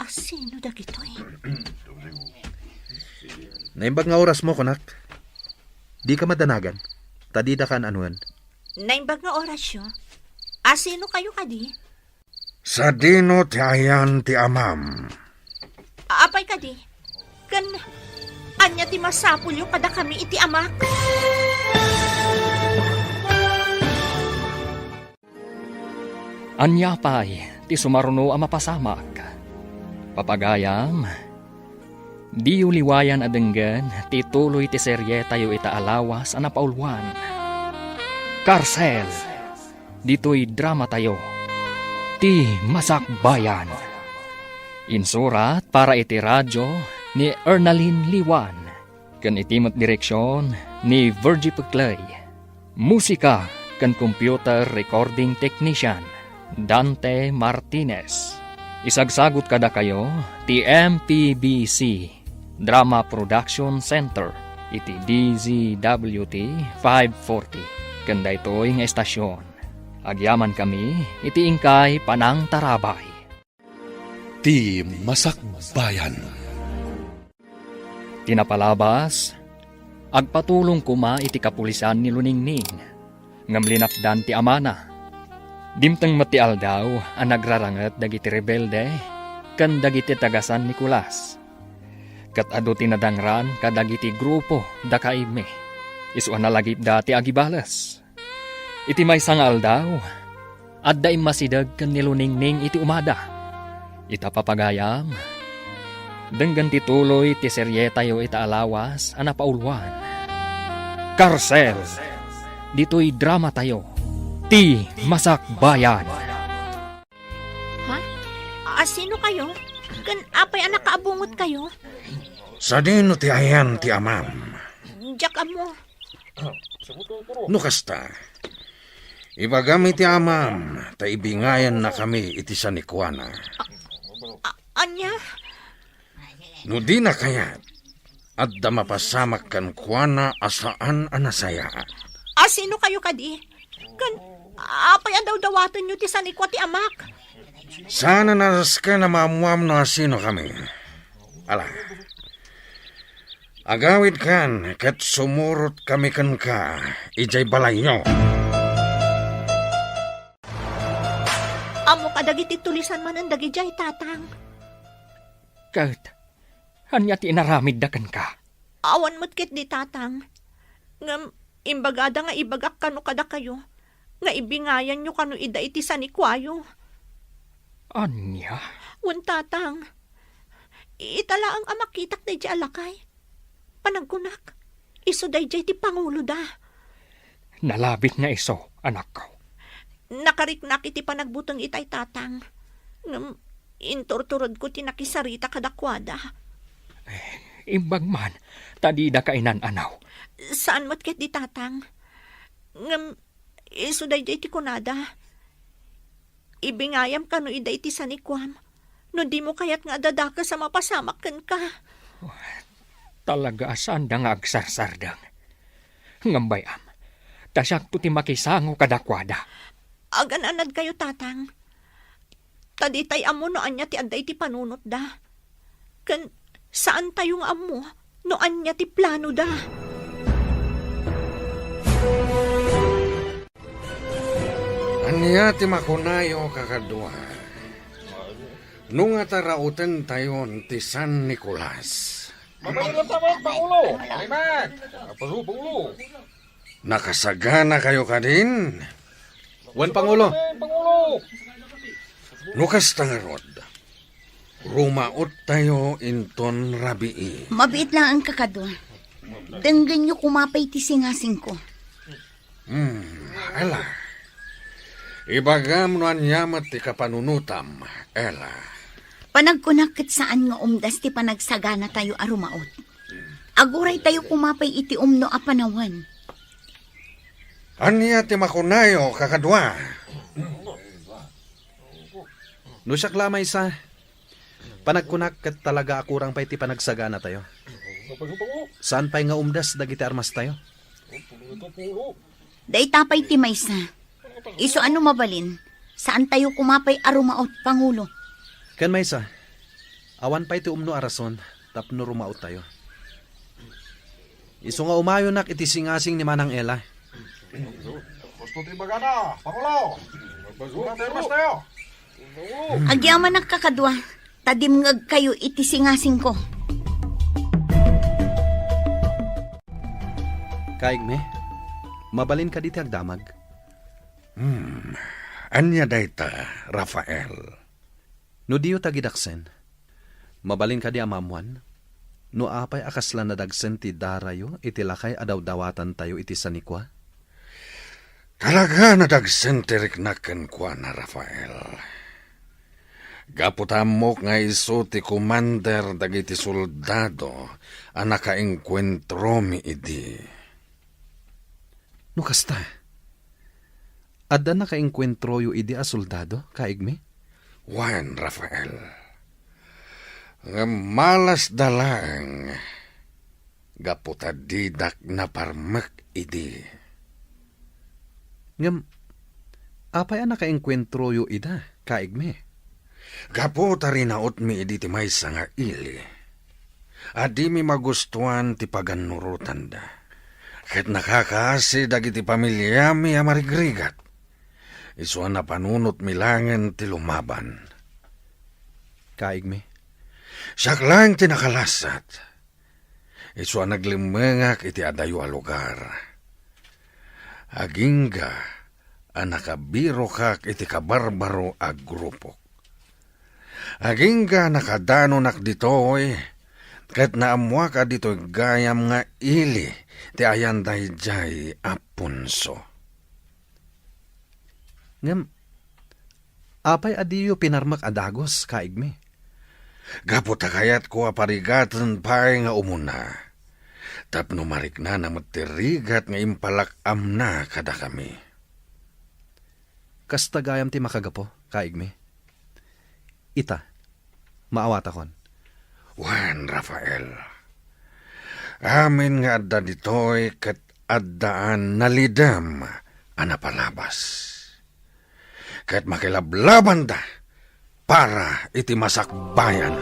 [SPEAKER 5] Sino da gito
[SPEAKER 3] Naimbag nga oras mo, kunak. Di ka madanagan. Tadida kan anuan.
[SPEAKER 5] Naimbag nga orasyo. Sino kayo kadi?
[SPEAKER 4] Sa dino ti ayan ti amam.
[SPEAKER 5] Apay kadi? Kan, anya ti masapul yung kada kami iti amak.
[SPEAKER 2] Anya pay, ti sumaruno ang mapasamak. Papagayam, di uliwayan adenggan, ti tuloy ti serye tayo itaalawas ang napaulwan. Karcel, dito'y drama tayo, ti Masakbayan. Insurat para iti radyo ni Ernaline Liwan, kan itimot direksyon ni Virgie Peclay. Musika kan computer recording technician Dante Martinez. Isagsagot kada kayo ti MPBC Drama Production Center iti DZWT 540 kanda ito'y nga estasyon. Agyaman kami iti ingkay Panang Tarabay.
[SPEAKER 1] Ti Masakbayan.
[SPEAKER 2] Tinapalabas, agpatulong kuma iti kapulisan ni Luningning, ngam linapdan ti amana. Dimtang matial daw ang nagrarangat dagiti rebelde, kan dagiti tagasan Nicolas. Kat adu tinadangran kadagiti grupo da kaime. Isuan na lagi dati agibalas. Iti may sangal daw. Adda imasidag kan niluningning iti umada. Ita papagayam. Denggan tituloy ti serye tayo ita alawas ana paulwan. Karsel. Dito'y drama tayo. Ti Masak Bayan.
[SPEAKER 5] Ha? Sino kayo? Kan apay anak kaabungot kayo?
[SPEAKER 4] Sa dino ti ayan ti amam.
[SPEAKER 5] Diyak amo.
[SPEAKER 4] No kasta. Ibagami ti amam, ta ibingayan na kami iti sa nikwana.
[SPEAKER 5] Anya?
[SPEAKER 4] No di na kayat, at da mapasamak kan kuwana asaan anasaya.
[SPEAKER 5] Sino kayo kadi? Kan apay ang daw-dawatan nyo ti sanikwa ti amak.
[SPEAKER 4] Sana naras ka na mamuam na sino kami. Ala, agawid kan, kat sumurot kami kan ka, ijay balay nyo.
[SPEAKER 5] Amo kadagiti tulisan man ang dagijay tatang.
[SPEAKER 2] Kat, hanya ti inaramid da kan ka.
[SPEAKER 5] Awan mo't kit di tatang. Ngam, imbagada nga ibagak kano kada kayo. Nga ibingayan nyo kano ida iti sanikwayo.
[SPEAKER 2] Anya?
[SPEAKER 5] Wan tatang. Itala ang amakitak na di alakay. Panagkunak. Iso day ti pangulo da.
[SPEAKER 2] Nalabit nga iso, anak ko.
[SPEAKER 5] Nakariknak iti panagbutang itay tatang. Ngam, inturturod ko tinakisarita kadakwada.
[SPEAKER 2] Imbag man, tadi da kainan anaw.
[SPEAKER 5] Saan mo't ket di tatang? Ngam, iso day ti kunada. Ibingayam ka no ida iti sanikwam. No di mo kayat nga dadaka sa mapasamak ka.
[SPEAKER 2] Talaga saan da nga agsarsardang. Ngambayam, tasyak to ti makisango kadakwada.
[SPEAKER 5] Agan-anad kayo tatang. Taditay amo no anya ti adday ti panunot da. Kan saan tayong amo no anya ti plano da.
[SPEAKER 4] Anya ti makunayo kakadwa. Nung atarautan tayo ti San Nicolas. Nakasagana kayo kadin?
[SPEAKER 3] Wan Pangulo.
[SPEAKER 4] Nukas tangarod. Rumaot tayo inton rabii.
[SPEAKER 6] Mabiit lang ang kakadwa. Denggan nyo kumapay ti singasing ko.
[SPEAKER 4] Ala. Ibagam no anyamat ti kapanunutam, ela.
[SPEAKER 6] Panagkunakit saan nga umdas ti panagsagana tayo arumaot. Aguray tayo kumapay iti umno a panawan.
[SPEAKER 4] Anya ti makunayo kakadwa.
[SPEAKER 3] No siyak lamay sa panagkunak ket talaga akurang pa'y ti panagsagana tayo. Saan pa'y nga umdas dagiti armas tayo?
[SPEAKER 6] Day tapay ti maysa. Iso ano mabalin? Saan tayo kumapay arumaot, Pangulo?
[SPEAKER 3] Ken may sa, awan pa'y ti umno arason, tapno rumaot tayo. Iso nga umayo nak iti singasing ni Manang Ela.
[SPEAKER 6] Agyaman ang kakadwa. Tadimngag kayo iti singasing ko.
[SPEAKER 3] Kaigme, mabalin ka diti agdamag.
[SPEAKER 4] Anya dayta, Rafael.
[SPEAKER 3] No diyo tagidaksen, mabalin ka di amamuan. No apay akaslan na dagsen ti darayo iti lakay adaw-dawatan tayo iti sanikwa.
[SPEAKER 4] Talaga nadagsenterik na kenkwa na Rafael. Gaputamok nga iso ti commander dagiti soldado ang nakaengkwentro mi idi.
[SPEAKER 3] No kasta, adda nakaengkwentro yu idi a soldado, kaigme?
[SPEAKER 4] Wan, Rafael. Nga malas dalang gaputadidak na parmek idi.
[SPEAKER 3] Ngam, apay ang nakaengkwentro yu ida, kaigme?
[SPEAKER 4] Gaputa rinaot mi idi ti maysa nga ili. Adi mi magustuhan ti paganurutan da. Ket nakakaasi dagiti pamilya mi amarigrigat. Isuan na panunot mi langen ti lumaban.
[SPEAKER 3] kaigme.
[SPEAKER 4] Siya lang tinakalasat. Iso ang naglimengak iti adayo a lugar. Agingga ang nakabiro kak iti kabarbaro a grupo. Agingga nakadanonak ditoy, ket naamwa ka ditoy gayam nga ili, ti ayan dayjay apunso.
[SPEAKER 3] Ngam, apay adiyo pinarmak adagos, kaigme.
[SPEAKER 4] Gaputa kayat ko aparigatan pa'y nga umuna. Tapno marik na matirigat nga impalak amna kada kami.
[SPEAKER 3] Kasta gayam ti makagapo, kaigme. Ita, maawata kon.
[SPEAKER 4] Wan, Rafael. Amin nga adda ditoy kat addaan nalidam anapalabas. Kat makilablaban da para iti masakbayan.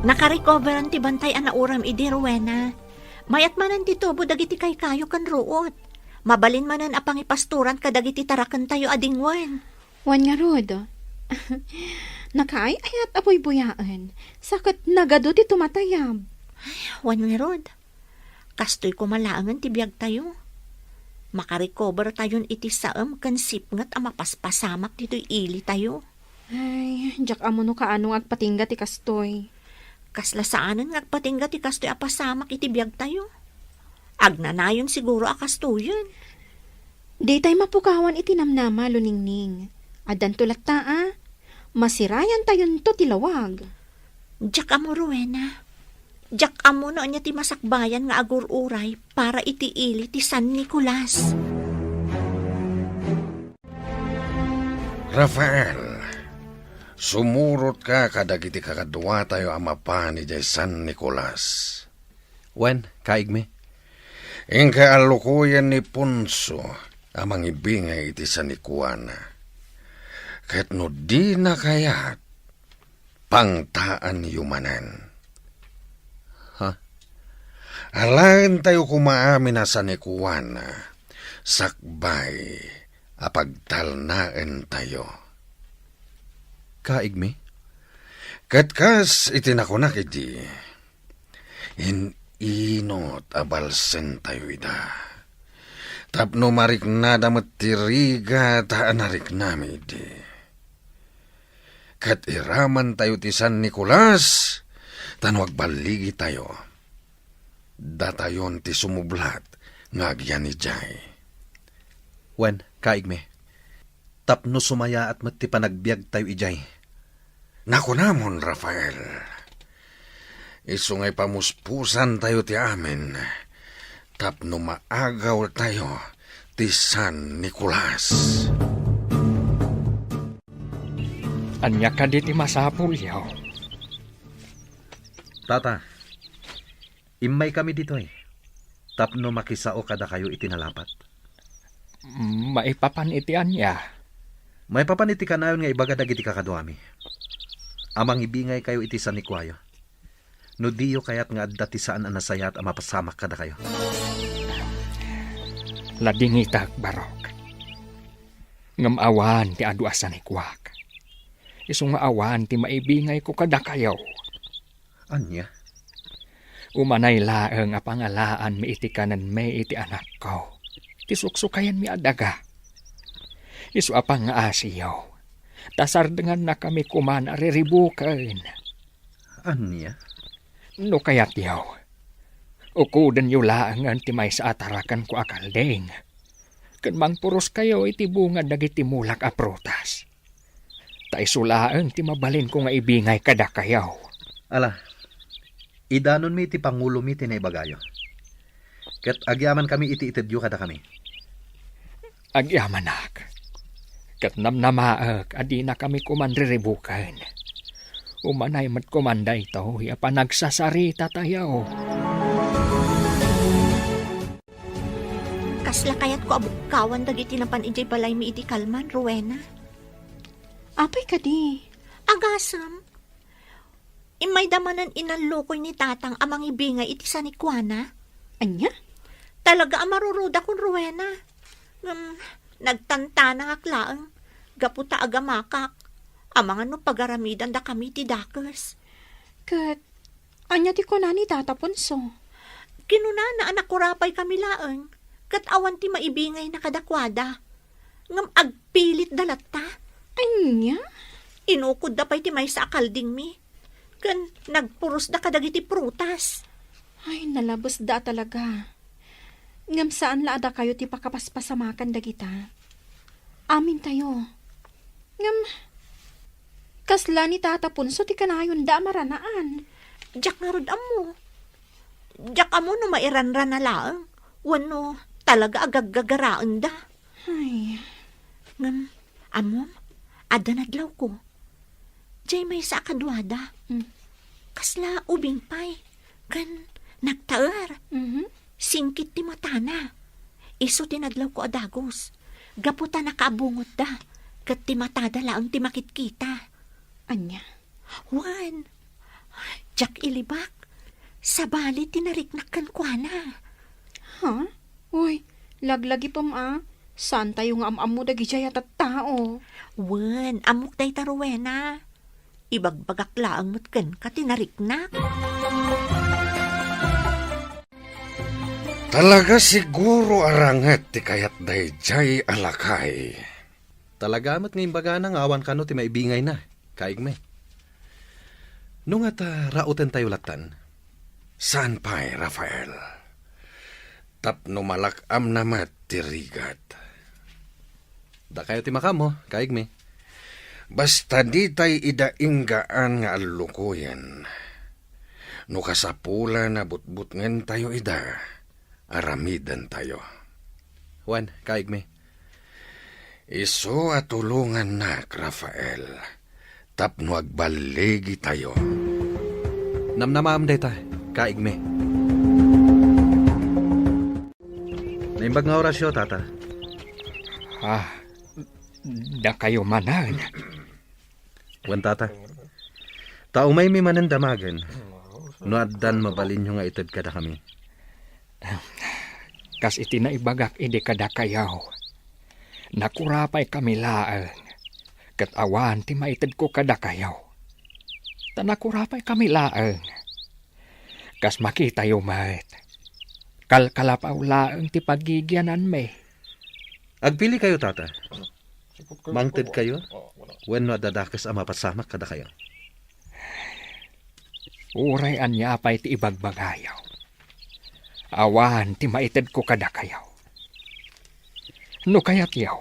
[SPEAKER 5] Nakarecover ang tibantay ana uram idi Rowena. Mayat manan dito budagiti kay kayo kan ruot. Mabalin manan apang ipasturan kadagiti tarakan tayo adingwan.
[SPEAKER 7] Wan nga rod. Nakaay-ayat apoy buyaan. Sakit nagado ti tumatayab.
[SPEAKER 5] Wan nga rod. Kastoy kumalaangan ti biyag tayo. Makarecover tayon iti saam kan sipngat ang mapaspasamak dito'y ili tayo.
[SPEAKER 7] Ay, jak amo no kaano agpatingga ti kastoy.
[SPEAKER 5] Kasla saanan ngagpatingga ti kastoy apasamak iti biyag tayo. Agnanayon siguro akastoyan.
[SPEAKER 7] Di tay mapukawan iti namnama luningning. Adan tulat taa. Masirayan tayon to tilawag.
[SPEAKER 5] Diyak amo Rowena. Diyak amo no anya ti masakbayan nga agur-uray para iti ili ti San Nicolas.
[SPEAKER 4] Rafael, sumurot ka kadagiti kakadwa tayo amapa ni Jay San Nicolas.
[SPEAKER 3] Wen, kaigme.
[SPEAKER 4] Ingka alukuyan ni Punso amang ibingay iti San Nicuana. Ket no di na kayat pangtaan yumanan.
[SPEAKER 3] Ha?
[SPEAKER 4] Alain tayo kumaamin na San Nicuana, sakbay apagtalnaen tayo.
[SPEAKER 3] Kaigme?
[SPEAKER 4] Ket kas itinakunak iti, inot abalsen tayo ida. Tapno marik na damat tiriga taan narik nami iti. Ket iraman tayo ti San Nicolas, tanwag baligi tayo. Datayon ti sumublat, ngagyan ni Jay.
[SPEAKER 3] Wen, kaigme. Tapno sumaya at mati panagbiag tayo ijay.
[SPEAKER 4] Naku namon, Rafael. Isungay pamuspusan tayo ti amin. Tapno maagaw tayo ti San Nicolas.
[SPEAKER 2] Anya ka di ti masapul yaw.
[SPEAKER 3] Tata, imay kami dito eh. Tapno makisao kada kayo itinalapat.
[SPEAKER 2] Maipapan iti anya.
[SPEAKER 3] May papaniti ka na yun nga ibaga dagiti kakadwami. Amang ibingay kayo iti San Nicuayo. No diyo kayat nga adda ti saan ang nasayat ang mapasamak kada kayo.
[SPEAKER 2] Ladingitak barok. Ngamawan ti adu asan ikwak. Isong maawan ti maibingay ko kada kayo.
[SPEAKER 3] Anya?
[SPEAKER 2] Umanay laeng a pangalaan mi iti kanan may iti anak ko. Ti suksukayan mi adaga. Isu apang nga asiyaw. Tasardengan na kami kuman ariribukan.
[SPEAKER 3] Anya?
[SPEAKER 2] No kayat yaw. Ukudan yu laangan ti may sa atarakan ko akaldeng. Kan mangpuros kayo iti bunga dagiti mulak a prutas. Ta isulaang ti mabalin ko nga ibingay kada kayaw.
[SPEAKER 3] Ala, idanon mi iti pangulo mi tinaybagayo. Ket agyaman kami iti itedyo kada kami.
[SPEAKER 2] Agyamanak. Ket namnamaak adi na kami kumanriribukan. Umanay mat kumanda ito, pa nagsasarita tayo.
[SPEAKER 5] Kasla kayat ko abugkawan dagiti ng panijay balay mi iti kalman, Rowena.
[SPEAKER 7] Apay ka di.
[SPEAKER 5] Agasam. Imay damanan inanlukoy ni tatang amang ibingay iti San Nicuana.
[SPEAKER 7] Anya?
[SPEAKER 5] Talaga amaruruda kon Rowena. Nagtanta ng aklaang. Gaputa agamakak. Amang ano pagaramidan da kami ti dakes.
[SPEAKER 7] Kat, anya ti ko na ni Tata Ponso.
[SPEAKER 5] Kinuna na anak ko rapay kami laeng. Kat awan ti maibingay na kadakwada. Ngam agpilit dalata.
[SPEAKER 7] Anya?
[SPEAKER 5] Inukod da pa'y ti may sa akalding mi. Kan nagpuros da kadagiti prutas.
[SPEAKER 7] Ay, nalabos da talaga. Ngam saan laada kayo ti pakapaspasamakan dagita. Amin tayo. Ngam, kasla ni Tata Ponso ti kanayon da maranaan.
[SPEAKER 5] Diyak nga rod amo. Diyak amo no mairanran na lang. Wano talaga agagagaraan da.
[SPEAKER 7] Ay,
[SPEAKER 5] Ngam, amom, ada nadlaw ko. Diyay may sa kadwada. Kasla ubing pay. Kan nagtaar. Singkit ti matana. Iso tinadlaw ko adagos. Gaputa nakaabungot da. Kat ti matada laang ti makitkita.
[SPEAKER 7] anya?
[SPEAKER 5] Juan, Jack ilibak. Sabali tinariknakan kwa na.
[SPEAKER 7] Ha? Uy, laglagi pam Saan tayo nga am-am mo dagi jaya at tao?
[SPEAKER 5] Wen, amok day taruwena. Ibagbagak laang mutken ka tinariknak.
[SPEAKER 4] Talaga siguro aranget ti kayat dayjay alakay.
[SPEAKER 3] Talaga mat ngayon baga nang awan ka no ti maibingay na. Kaig me. Nung at rautan tayo latan.
[SPEAKER 4] Saan pa'y, Rafael? Tapno malakam namat ti rigat.
[SPEAKER 3] Da kayo ti makamo, kaig me.
[SPEAKER 4] Basta di tay idainggaan nga alukuyan. No kasapula na butbut ngen tayo ida, aramidan tayo.
[SPEAKER 3] Juan, kaig me.
[SPEAKER 4] Iso atulungan nak, Rafael. Tapno agbaligi tayo.
[SPEAKER 3] Namnamam deta, kaig me. Naimbag nga orasyo, tata.
[SPEAKER 2] Da kayo manan.
[SPEAKER 3] Juan, tata. Taumay mi manan damagan. No addan mabalin nyo nga itad kada kami.
[SPEAKER 2] Kas iti na ibagak ide kada kayaw. Nakurapay kami laang. Kat awan ti maitid ko kada kayaw. Tanakurapay kami laang. Kas makita yo mat. Kalkalapaw laang ti pagigyanan me.
[SPEAKER 3] Agpili kayo, tata. Mangtid kayo. When no adadakas ang mapasamak kada kayo.
[SPEAKER 2] Uray anya pa'y ti ibagbagayaw. Awan ti maitid ko kada kayaw. No kayat yaw.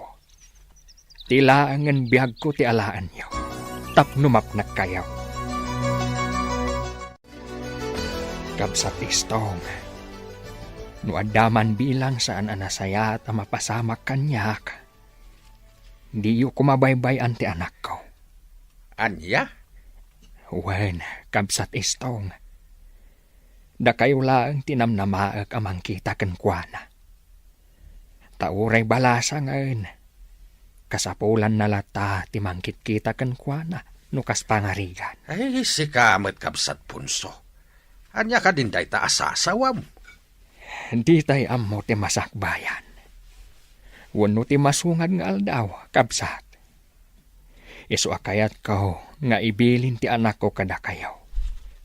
[SPEAKER 2] Tilaangan biyag ko ti alaan yaw. Tapnumap nagkayaw. Kabsat istong. No adaman bilang saan anasaya at mapasamak kanyak. Di yu kumabaybay anti anak ko.
[SPEAKER 4] Anya?
[SPEAKER 2] Wen, kabsat istong. Da kayo lang tinamnamaag amang kita kenkwana. Tauray balasa ngayon. Kasapulan na lata timangkit kita kenkwana nukas pangarigan.
[SPEAKER 4] Ay, si kamet kabsat punso. Anya ka din day ta asasawam.
[SPEAKER 2] Di tay ammo ti masakbayan. Wano ti masungad nga aldaw, kabsat. Isu akayat ko nga ibilin ti anak ko kada kayaw.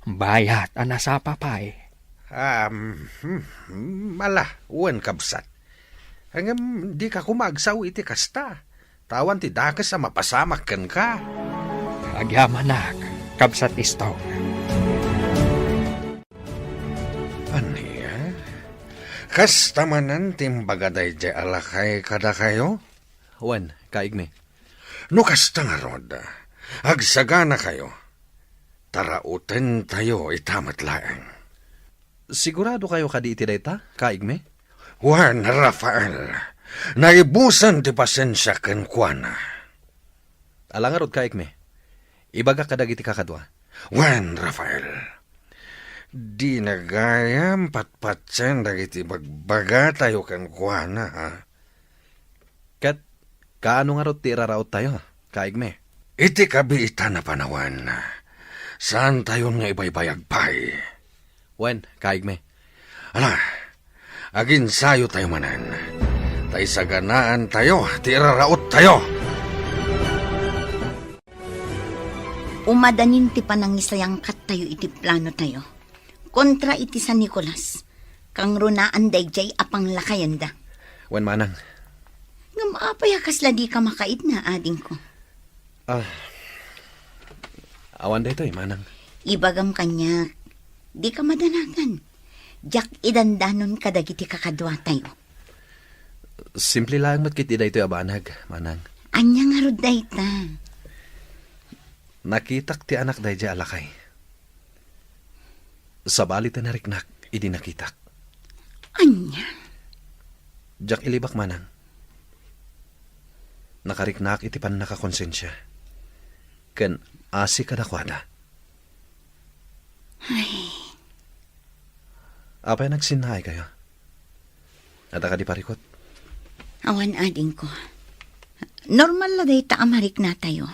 [SPEAKER 2] Bayat anasapa pa'y.
[SPEAKER 4] Mala, uwan kabsat. Hanggang di ka kumagsaw iti kasta. Tawan ti dakas sa mapasamak ken ka.
[SPEAKER 2] Agyamanak, kabsat isto.
[SPEAKER 4] Aniya? Kasta manan timbagaday di alakay kada kayo?
[SPEAKER 3] Juan, kaig me.
[SPEAKER 4] No kasta nga rod, agsagana kayo. Tarautan tayo itamat laang.
[SPEAKER 3] Sigurado kayo kadi iti dayta, kaig me?
[SPEAKER 4] Juan Rafael, naibusan ti pasensya ken kuana.
[SPEAKER 3] Alangarod kaig me. Ibaga kadag iti kakadwa.
[SPEAKER 4] Juan Rafael, di nagayam patpatsen dagiti bagbaga tayo ken kuana, ha?
[SPEAKER 3] Kat, kaano nga rod ti iraraot tayo, kaig me?
[SPEAKER 4] Iti kabiita na panawan. Saan tayo nga ibaybayag pay?
[SPEAKER 3] Juan, kaig me.
[SPEAKER 4] Ala, agin sayo tayo manan. Tay saganaan tayo, ti iraraot tayo.
[SPEAKER 6] Umadanin ti panangisayang kat tayo iti plano tayo. Kontra iti San Nicolas. Kang runaan dayjay apang lakayanda.
[SPEAKER 3] Wen manang.
[SPEAKER 6] Ngam apay kasla di ka makait na ading ko.
[SPEAKER 3] Awan da ito manang.
[SPEAKER 6] Ibagam kanya, di ka madanagan. Jak idandanon kadagiti kakadwa tayo.
[SPEAKER 3] Simple lang matkit da ito abanag, manang.
[SPEAKER 6] Anya nga rod dayta.
[SPEAKER 3] Nakitak ti anak dayjay alakay. Sa balit na nariknak, idi nakitak.
[SPEAKER 6] Anya?
[SPEAKER 3] Jak ilibak manang. Nakariknak iti pan nakakonsensya. Ken asi kadakwada.
[SPEAKER 6] Ay,
[SPEAKER 3] Apay nagsinhay kayo? At ka di parikot?
[SPEAKER 6] awan ading ko. Normal la dayta amarik na tayo.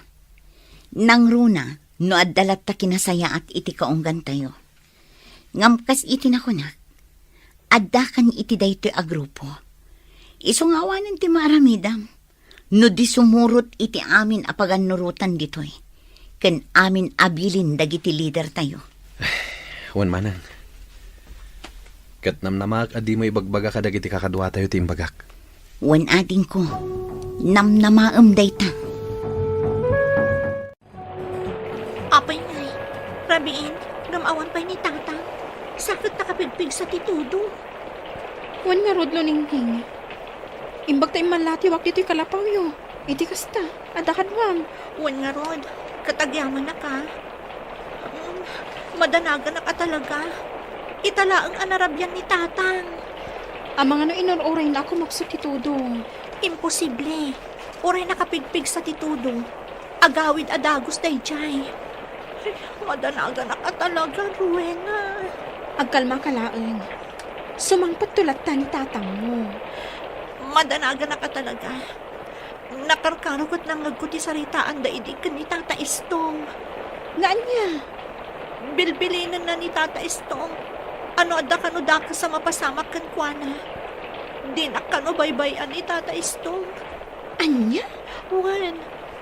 [SPEAKER 6] Nang runa, no addalat ta kinasaya at iti kaunggan tayo. Ngamkas iti nakunak. Addakan iti daytoy a grupo. Isungawanan ti maaramidam. No di sumurot iti amin apagan nurutan ditoy. Ken amin abilin dagiti leader tayo.
[SPEAKER 3] Wan manang. Kat namnamak adi mo ibagbaga ka dagiti kakadwa tayo timbagak.
[SPEAKER 6] Wan ading ko. Namnamaam dayta.
[SPEAKER 5] Apay ngay, rabiin, gamawan pa ni Tatang. Sakit nakapigpig sa titudo.
[SPEAKER 7] Wan nga rod lo ningging. Imbag tayo malatiwak dito'y kalapaw yo. Iti kasta, adakadwam.
[SPEAKER 5] Wan nga rod, katagyaman na ka. Madanagan na ka talaga. Italaang anarabyan ni Tatang.
[SPEAKER 7] Amang ano inururay na ako magsutitudo.
[SPEAKER 5] Imposible. Oray nakapigpig sa titudo. Agawid adagos dayjay. Madanagan na ka talaga, Rowena.
[SPEAKER 7] Agkalma kalaeng. Sumangpat tulat ta ni Tatang mo.
[SPEAKER 5] Madanagan na ka talaga. Nakarkarukot ng nagkuti saritaan da idikan ni Tata Istong.
[SPEAKER 7] Ngaan niya?
[SPEAKER 5] Bilbilinan na ni Tata Istong. Ano adda kano daka sa mapasamak kan kuana. Di na kano baybayan ni Tata Istong.
[SPEAKER 7] Anya?
[SPEAKER 5] Wan,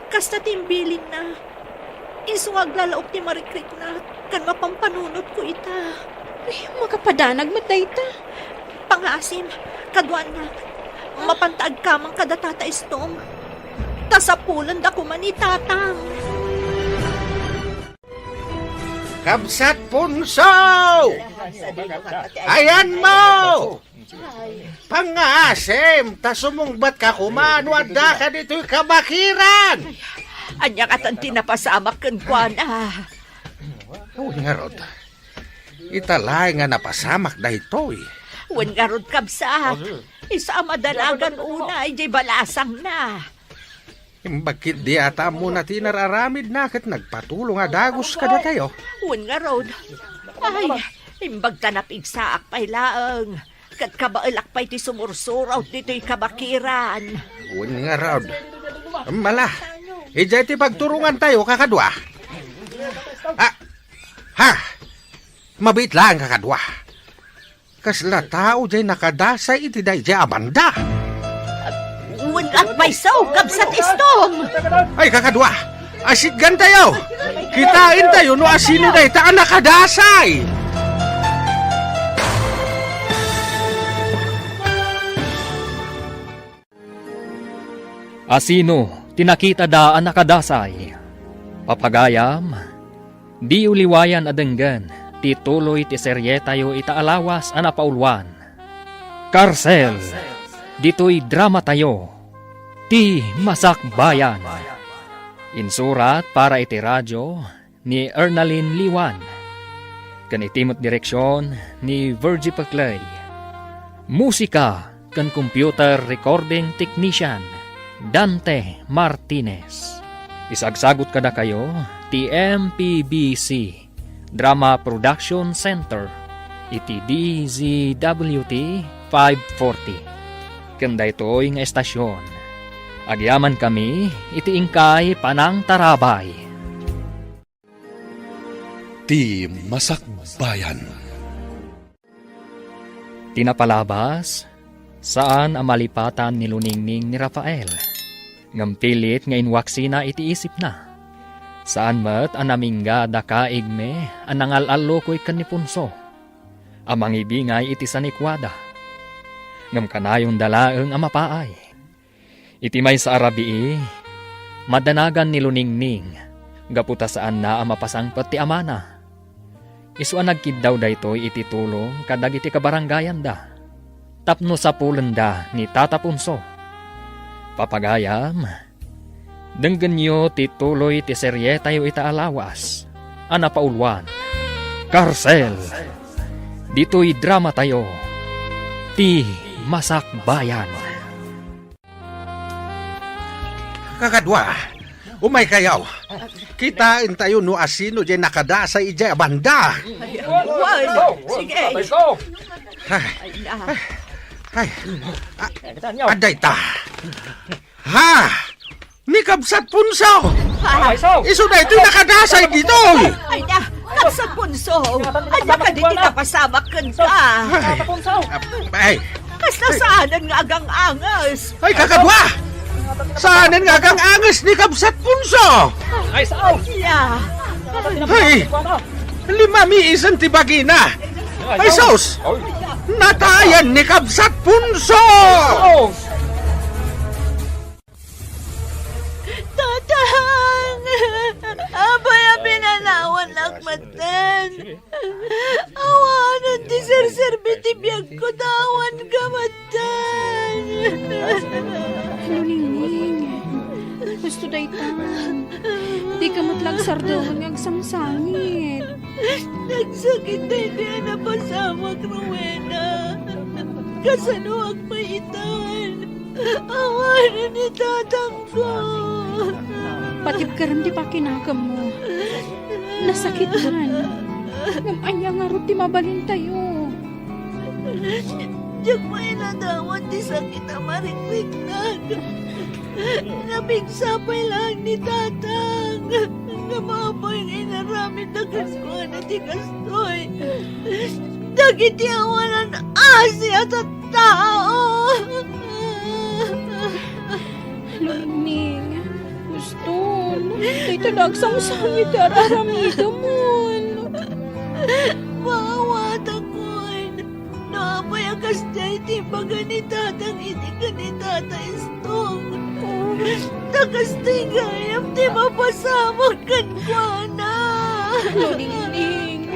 [SPEAKER 5] kasta timbilin na. Isuwag lalaok ti marikrik na kan mapampanunot ko ita.
[SPEAKER 7] Ay, makapadanag matayta.
[SPEAKER 5] Pangasim, kadwan na. Mapantag kamang kada Tata Istong. Tasapulan da kuman ni Tatang.
[SPEAKER 4] Kabsat punso! Ayan mo! Pangasim, tasumungbat ka kumanwad da ka dito'y kabakiran!
[SPEAKER 5] Anya katan tinapasamak kan kuana.
[SPEAKER 4] Uy nga rod, italay nga napasamak da ito'y.
[SPEAKER 5] Wan nga rod kabsa. Isa madalagan una ay di balasang na.
[SPEAKER 4] Bakit di ata mo na tinararamid na kat nagpatulong nga dagos ka na tayo?
[SPEAKER 5] Wan nga rod. Ay, imbag tanapig sa akpay laang. Kat kabailak pa'y ti sumursuraw dito'y kabakiran.
[SPEAKER 4] Uwan nga rod. Mala, ijay ti pagturungan tayo kakadwa. Mabit lang kakadwa. Kasla tao jay nakadasay iti day jay abanda.
[SPEAKER 5] Wan akpay saw, kabsat Istong.
[SPEAKER 4] Ay kakadwa, asiggan tayo. Kitain tayo no asino day taan nakadasay.
[SPEAKER 2] Asino, tinakita daan nakadasay. Papagayam, di uliwayan adenggan, tituloy ti serye tayo itaalawas anapaulwan. Karsel, dito'y drama tayo, ti Masakbayan. Insurat para iti radyo ni Ernalyn Liwan. Kanitimot direksyon ni Virgie Paclay. Musika kan computer recording technician Dante Martinez. Isagsagot kada kayo ti MPBC Drama Production Center iti DZWT 540. Kanda ito'y nga estasyon. Agyaman kami iti ingkay panang tarabay.
[SPEAKER 1] Ti Masakbayan.
[SPEAKER 2] Tinapalabas saan ang malipatan ni Luningning ni Rafael. Ngampilit nga inwaksina iti isip na. Saan mat anamingga da kaigme anangal-allo ko'y kanipunso. Amang ibingay iti sanikwada. Ngam kanayong dalaeng amapaay. Iti may sa arabii, madanagan ni Luningning, gaputa saan na amapasangpet ti amana. Iswa nagkiddaw da ito'y iti tulong kadag iti kabaranggayan da. Tapno sa pulenda ni Tata Punso. Papagayam, denggen nyo ti tuloy ti serye tayo ita alawas. Ana paulwan, Karsel. Dito'y drama tayo, ti Masakbayan.
[SPEAKER 4] Kakadwa, umay kayaw. Kitain tayo no asino dyan nakadasa ijay banda.
[SPEAKER 5] Well, sige.
[SPEAKER 4] Ay, aday ta. Ha! Ni kabsat punsaw. Iso na ito'y nakadasay dito.
[SPEAKER 5] Ay na, sa punso. Anya ka di kinapasamak ka.
[SPEAKER 4] Ay,
[SPEAKER 5] Kasta saanan nga agang angas.
[SPEAKER 4] ay kakadwa. Saanan nga kang angas ni kabsat punso?
[SPEAKER 5] Yeah.
[SPEAKER 4] Ay, lima mi isan tibagina. Ay sos, natayan ni kabsat punso.
[SPEAKER 5] Tatang! Abay ang pinanawan lakmatan. Awanan ti sir-serbiti biyag ko tawan kamatan.
[SPEAKER 7] Luningning, gusto day ta. Di ka matlag sardoon ng samsangit.
[SPEAKER 5] Nagsakit na hindi na pasamak, Rowena. Kasanuag maitan. Awanan ni tatang ko.
[SPEAKER 7] Patip ka rin di pa kinakam mo. Nasakitan. Ngam anya nga ro ti mabalin tayo.
[SPEAKER 5] Diyak may nadawat di sakit ang marikliknag. Nabigsapay lang ni tatang. Namapoy ng inaramid na kaskuhan na ti kastoy. Dagiti awanan asya at tao.
[SPEAKER 7] Luningning, gusto. Di talagsang sangit araramida mo.
[SPEAKER 5] Mawat ako'n. Naapay ang kastay ti baga ni tatang iti ka ni tata istong. Nakastay gayam ti mapasamag kan kwa na.
[SPEAKER 7] Luningning.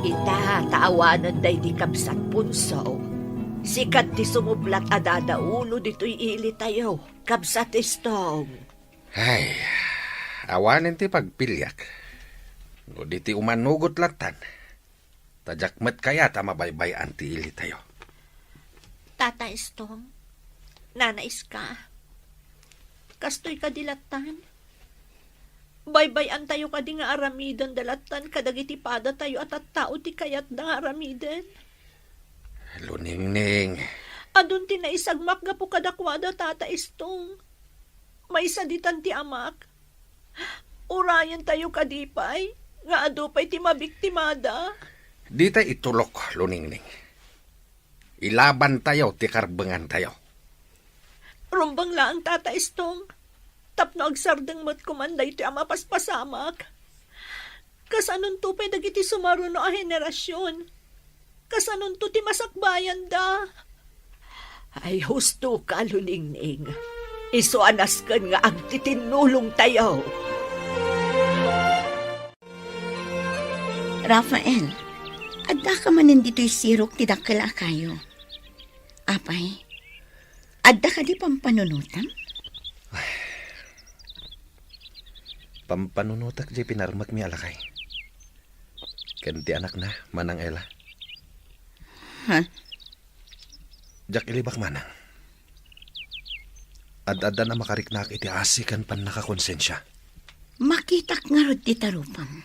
[SPEAKER 5] Itatawanan day di kabsat punso. Sikat ti sumublat adada ulo dito'y ili tayo. Kabsat istong.
[SPEAKER 4] Ay, awanin ti pagpilyak. No di ti umanugot latan. Tajakmet kaya ta mabaybayan ti ili tayo.
[SPEAKER 5] Tata istong. Nanais ka. Kastoy ka dilatan. Baybayan tayo ka di nga aramidan dalatan kadagiti pada tayo at tao ti kayat da nga aramidan.
[SPEAKER 4] Luningning.
[SPEAKER 5] Adun ti naisagmak ga po kadakwada tata istong. May saditan ti amak. Urayan tayo kadipay. Nga adupay ti mabiktimada.
[SPEAKER 4] Di tayo itulok, Luningning. Ilaban tayo, ti karbengan tayo.
[SPEAKER 5] Rumbang laang tata istong. Tapno agsardeng mo't kumanday ti ama paspasamak. Kasanon to pay dagiti sumaruno a henerasyon. Kasanon to ti masakbayan da. Ay husto ka, Luningning. Iso anas kan nga ang titinulong tayo.
[SPEAKER 6] Rafael, adda ka manin dito'y sirok ti dakkel kayo. Apay, adda ka di pampanunutan?
[SPEAKER 3] Pampanunutak di pinarmak mi alakay. Kanti anak na, manang Ella.
[SPEAKER 6] Ha?
[SPEAKER 3] Jak ilibak manang. Ad-adda na makariknak iti asikan pan nakakonsensya.
[SPEAKER 6] Makitak nga rod ti tarupam.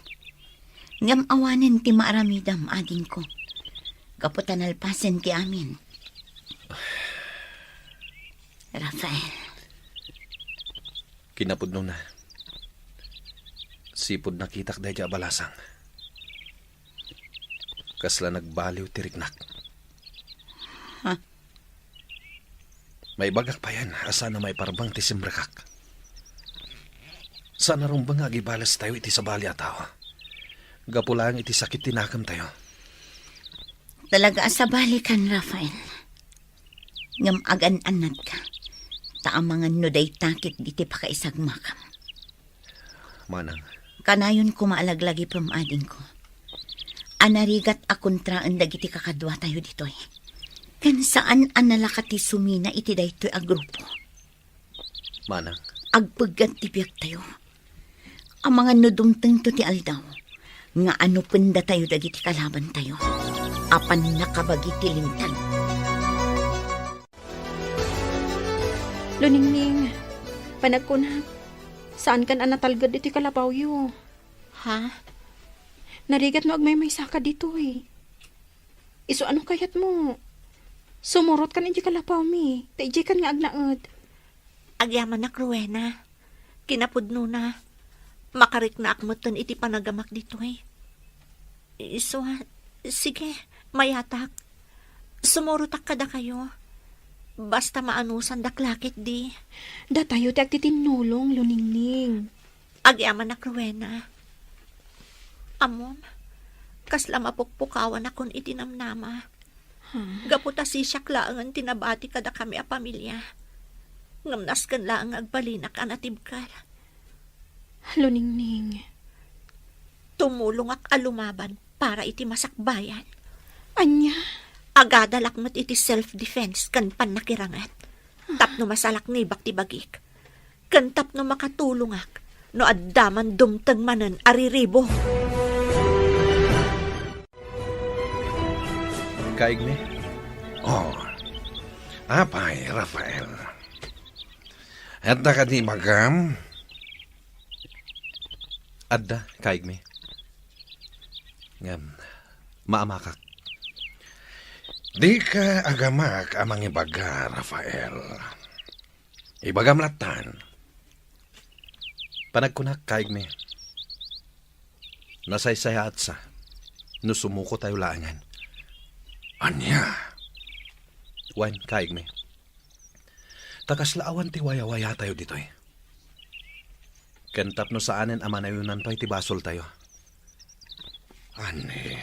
[SPEAKER 6] Ngam awanin ti maaramidam ading ko. Kaputan alpasen ti amin. Rafael.
[SPEAKER 3] Kinapudno na. Sipod nakitak dahi dya balasang. Kasla nagbaliw ti riknak.
[SPEAKER 6] Ha?
[SPEAKER 3] May bagak pa yan, asa na may parbang ti simbrakak. Sana rin ba nga gibalas tayo iti sabali at tao? Gapulang iti sakit tinakam tayo.
[SPEAKER 6] Talaga sa balikan, Rafael. Ngam agan-anad ka. Taamangan no day takit diti pakaisagmakam.
[SPEAKER 3] Manang,
[SPEAKER 6] Kanayon ko maalaglagi pamading ko. Anarigat akontraan dagiti kakadwa tayo ditoy. Kan saan analakati sumina iti daytoy a grupo.
[SPEAKER 3] manang,
[SPEAKER 6] Agpaggat ti biyak tayo. Ang mga nudumteng to ti aldaw. Nga ano penda tayo dagiti kalaban tayo. Apan nakabagi ti lintag.
[SPEAKER 7] Luningning, panagkunat. Saan kan anatalgad iti kalabaw yu?
[SPEAKER 5] Ha?
[SPEAKER 7] Narigat no agmay saka dito eh. Iso ano kayat mo? Sumurot kan iti kalabaw mi. Taijay kan nga agnaad.
[SPEAKER 5] Agyaman na Rowena. Kinapudno na. Makarik na akmutan iti panagamak dito eh. So, sige, mayatak. Sumurutak kada kayo. Basta maanusan daklakit di.
[SPEAKER 7] Da tayo ti agtitinulong, luningning.
[SPEAKER 5] Agyaman na Rowena. Amon, kasla mapukpukawan akon itinamnama. Gaputa si siyak laangan tinabati kada kami a pamilya. Ngamnas kan laang agbalinak anatibkal.
[SPEAKER 7] Luningning.
[SPEAKER 5] Tumulong ak alumaban para iti masakbayan.
[SPEAKER 7] Anya?
[SPEAKER 5] Agadalak mo't iti self-defense kan panakirangat. Tapno masalak ni bakti bagik. Kan tapno makatulong ak. No addaman dumteng manan ariribo.
[SPEAKER 3] kaigme.
[SPEAKER 4] Oh, apay, Rafael. At ka di magam?
[SPEAKER 3] Adda, kaigme. Ngam, maamakak.
[SPEAKER 4] Di ka agamak amang ibaga, Rafael. Ibagam latan.
[SPEAKER 3] Panagkunak, kaigme. Nasaysaya at sa. No sumuko tayo laangan.
[SPEAKER 4] Anya?
[SPEAKER 3] Wan, kaigme. Takas laawan ti waya-waya tayo dito eh. Kentap no saanen amanayunan pa iti basol tayo.
[SPEAKER 4] Anya?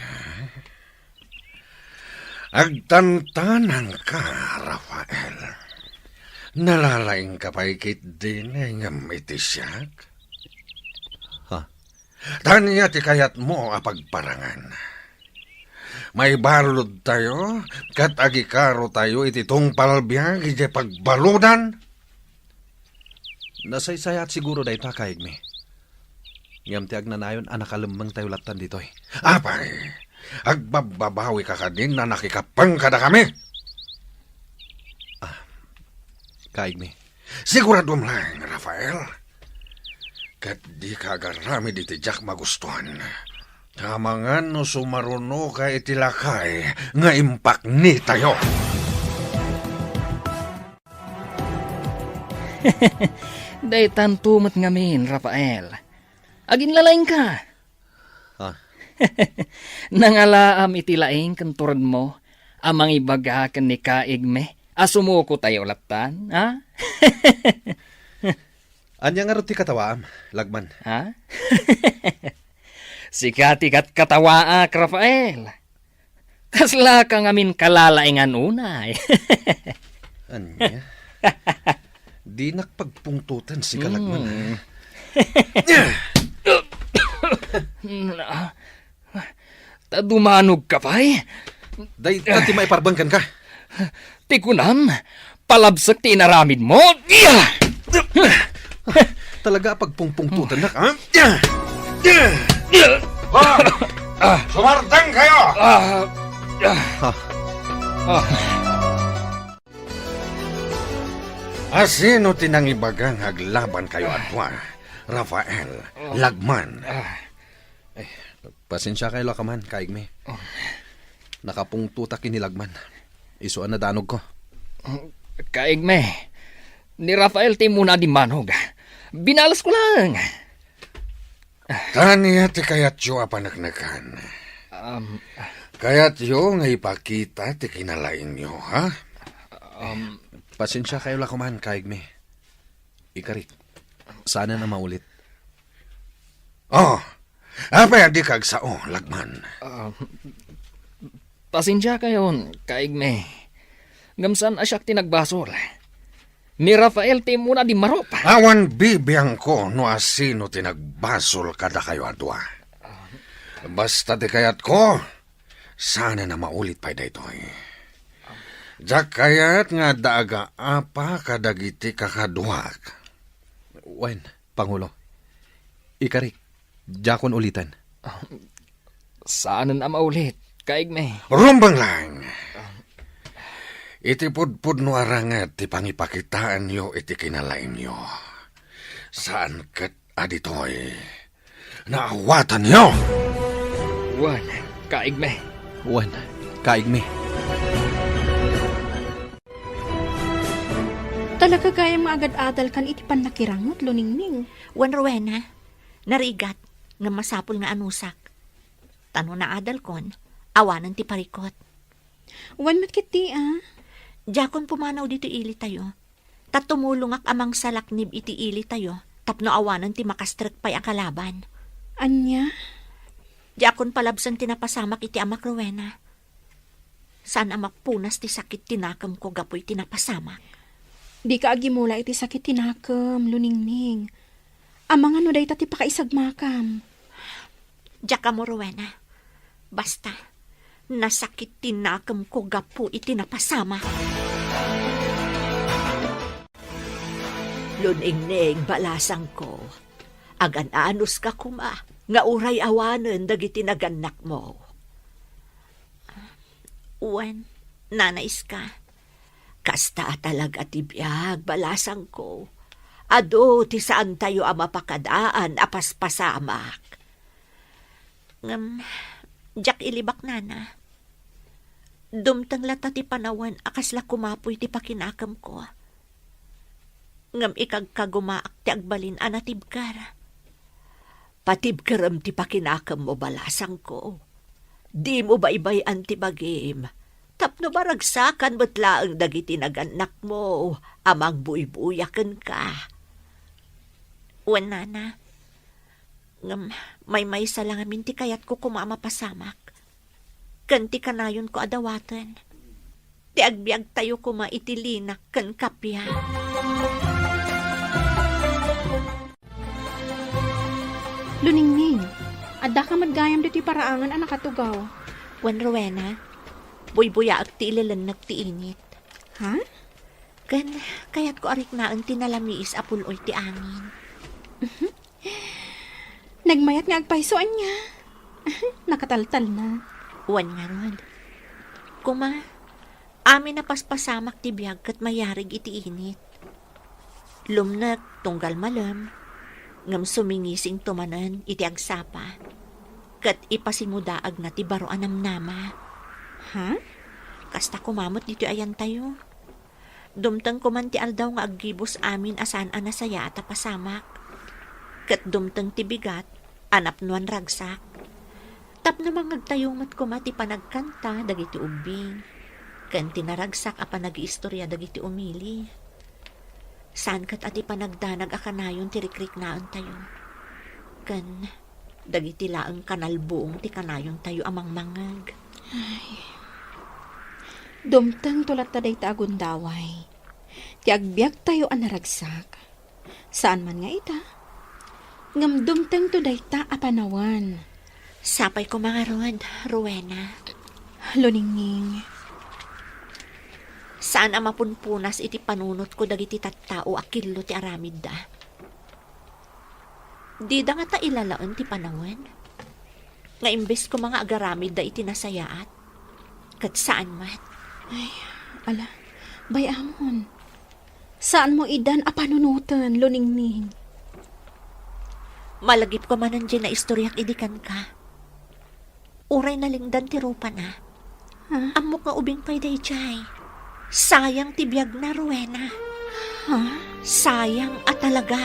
[SPEAKER 4] Agtantanan ka, Rafael. Nalalaing ka pa ikit din ng itisyak?
[SPEAKER 3] Ha?
[SPEAKER 4] Tanya ti kayat mo apagparangan. May barlod tayo, kat agikaro tayo iti tungpalbiyag iti pagbaludan.
[SPEAKER 3] Nasaysaya at siguro dahi ta kaigme. Ngam ti agnanayon anakalembang tayo latan dito eh.
[SPEAKER 4] Apay, agbababawi ka kadin na nakikapang kada kami.
[SPEAKER 3] Kaigme.
[SPEAKER 4] Sigurado mo lang, Rafael. Kat di ka agarami di tijak magustuhan. Tamangan no sumaruno ka itilakay nga impak ni tayo.
[SPEAKER 2] Day tantumot ngamin, Rafael. Agin lalaing ka.
[SPEAKER 3] Ha?
[SPEAKER 2] Nangalaam iti laing kanturad mo, amang ibaga kan ni kaigme, asumuko tayo latan, ha?
[SPEAKER 3] Anya nga ti katawaam, lagman.
[SPEAKER 2] Ha? Sikatikat katawaak, Rafael. Kasla ka ngamin kalalaingan unay.
[SPEAKER 3] Anya? Di nakpagpungtutan si kalagman.
[SPEAKER 2] Tadumanog ka pa'y?
[SPEAKER 3] Day, tati maiparbangkan ka.
[SPEAKER 2] Tikunam, palabsak ti inaramid mo.
[SPEAKER 3] Talaga pagpungpungtutan na ka.
[SPEAKER 4] Sumartang kayo! Asino tinang ibagang haglaban kayo atwa? Rafael, Lagman.
[SPEAKER 3] Pasensya kayo lakaman, kaigme. Nakapungtutak inilagman. Isuan na danog ko.
[SPEAKER 2] Kaigme, ni Rafael ti muna di manog. Binalas ko lang.
[SPEAKER 4] Taniya ti kayat yo apanagnagan. Kayat yo nga ipakita ti kinalain nyo, ha?
[SPEAKER 3] Pasensya kayo lakuman, Kaigme. Ikarik, sana na maulit.
[SPEAKER 4] Oh, apa di kag sao, lagman.
[SPEAKER 2] Pasensya kayon, kaigme. Ngamsan asyak tinagbasol. Ni Rafael ti muna di marop.
[SPEAKER 4] Awan bibiyang ko no asino tinagbasol kada kayo adwa. Basta di kayat ko, sana na maulit pa daytoy. Jak kayat nga daga apa kadagiti kakaduak.
[SPEAKER 3] Wen, Pangulo. Ikarik, jakon ulitan.
[SPEAKER 2] Saan na maulit, kaigme?
[SPEAKER 4] Rumbang lang. Iti pudpud no arangat ti pangipakitaan yo iti kinalain yo. Saan kat aditoy? Naawatan yo!
[SPEAKER 2] Wan, kaigme.
[SPEAKER 3] Wen, Kaigme.
[SPEAKER 7] Talaga gaya maagad-adal kan iti panakirangot, luningning.
[SPEAKER 5] Wan Rowena, narigat nga masapul nga anusak. Tano na adal kon, awanan ti parikot.
[SPEAKER 7] Wan matkiti
[SPEAKER 5] Jakon pumanaw dito ili tayo. Tatumulungak amang salaknib iti ili tayo. Tapno awanan ti makastrek pa'y akalaban.
[SPEAKER 7] Anya?
[SPEAKER 5] Jakon palabsan tinapasamak iti amak Rowena. Saan amak punas ti sakit tinakam ko gapoy tinapasamak.
[SPEAKER 7] Di ka agimula iti sakit tinakam, luningning. Amang ano day ti pakaisagmakam.
[SPEAKER 5] Jaka mo Rowena. Basta, nasakit tinakam ko gapo iti napasama. Luningning balasang ko. Agan-anos ka kuma, nga uray awanen dagiti naganak mo. Uwan, nanais ka. Kasta talaga ti biyag, balasang ko. Ado, ti saan tayo mapakadaan, apaspasamak. Jak ilibak nana. Dumtang lata ti panawan, akasla kumapoy ti pakinakam ko. Ngam ikagkagumaak ti agbalin anatibkar. Patibkaram ti pakinakam mo, balasang ko. Di mo ba ibayan ti bagim? Tapno baragsakan mo't laang dagiti naganak mo, amang buy-buyakan ka. Wan nana, may salangamin ti kayat ko kumamapasamak. Kanti kanayon ko adawatan. Ti agbiag tayo kuma itilinak kan kapya.
[SPEAKER 7] Luningning, adda ka madgayam dito paraangan anak katugaw.
[SPEAKER 5] Wan Rowena, buy-buya ag ti ilalan ti init.
[SPEAKER 7] Ha?
[SPEAKER 5] Kan, kayat ko arik naan tinalamiis apuloy ti angin.
[SPEAKER 7] Nagmayat nga agpaisoan niya. Nakataltal na.
[SPEAKER 5] Wan nga ron. Kuma, amin na paspasamak ti biyag kat mayarig iti init. Lumnak tunggal malam, ngam sumingising tumanan iti agsapa, kat ipasimudaag na ti baro anamnama.
[SPEAKER 7] Ha?
[SPEAKER 5] Kasta kumamot dito ayan tayo. Dumtang kuman ti aldaw nga aggibos amin asan anasaya at pasamak. Kat dumtang ti bigat, anap nuan ragsak. Tap namang agtayungat kuma ti panagkanta dagiti ubing. Kan tinaragsak a panag-iistorya dagiti umili. Saan kat ati panagdanag akanayon ti rikrik naan tayo. Kan dagiti laang kanalbuong ti kanayon tayo amang mangag.
[SPEAKER 7] Dumtang tulat ta day ta agundaway. Ti agbiag tayo anaragsak. Saan man nga ita? Ngam dumtang to day ta apanawan.
[SPEAKER 5] Sapay ko mga rod, Rowena.
[SPEAKER 7] Luningning.
[SPEAKER 5] Saan ang mapunpunas iti panunot ko dagiti tattao akillo ti aramid da? Di da nga ta ilalaan ti panawan. Nga imbes ko mga agaramid da iti nasayaat. Kat saan man?
[SPEAKER 7] Ala, bayamon. Saan mo idan apanunutan, luningning?
[SPEAKER 5] Malagip ko man nandiyan na istoryak idikan ka. Uray na lingdan ti rupa na.
[SPEAKER 7] Ha?
[SPEAKER 5] Amok nga ubing pay day jay. Sayang ti biyag na, Rowena.
[SPEAKER 7] Ha?
[SPEAKER 5] Sayang at talaga.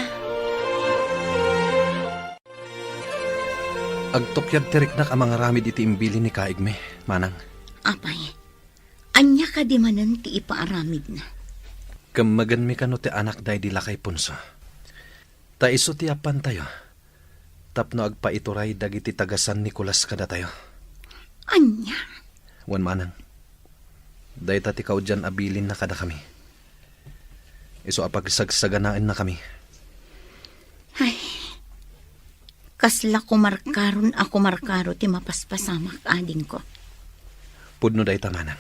[SPEAKER 3] Agtopyad tiriknak ang mga ramid iti imbili ni Kaigme, manang.
[SPEAKER 6] Apay, anya ka di manan ti ipaaramid na.
[SPEAKER 3] Kamagan mi kano ti anak day di lakay punso. Ta iso ti apan tayo. Tapno agpaituray dagiti tagasan Nicolas kada tayo.
[SPEAKER 6] Anya?
[SPEAKER 3] Wan manang. Day ta ti kaudyan abilin na kada kami. Iso apagsagsaganain na kami.
[SPEAKER 6] Ay, kasla kumarkaron ako markaro ti mapaspasamak ading ko.
[SPEAKER 3] Pudno day ta manang.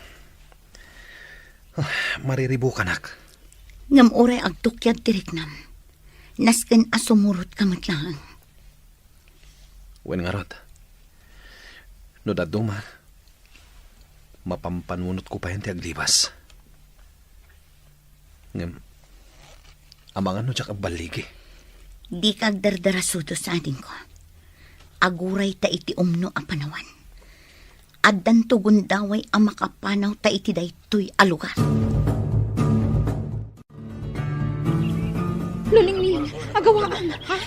[SPEAKER 3] Mariribu kanak.
[SPEAKER 6] Ngam oray agtukyad tiriknam. Nasken asumurot kamat lang.
[SPEAKER 3] Wen nga rod. No daduma, mapampanunot ko pa yan ti aglibas. Ngam, amangan no tsak baligi.
[SPEAKER 6] Di kag dardarasudo sa ading ko. Aguray ta iti umno a panawan. Addan tugon daway a makapanaw ta iti daytoy alugar.
[SPEAKER 7] Lulingning, agawaan. Ha?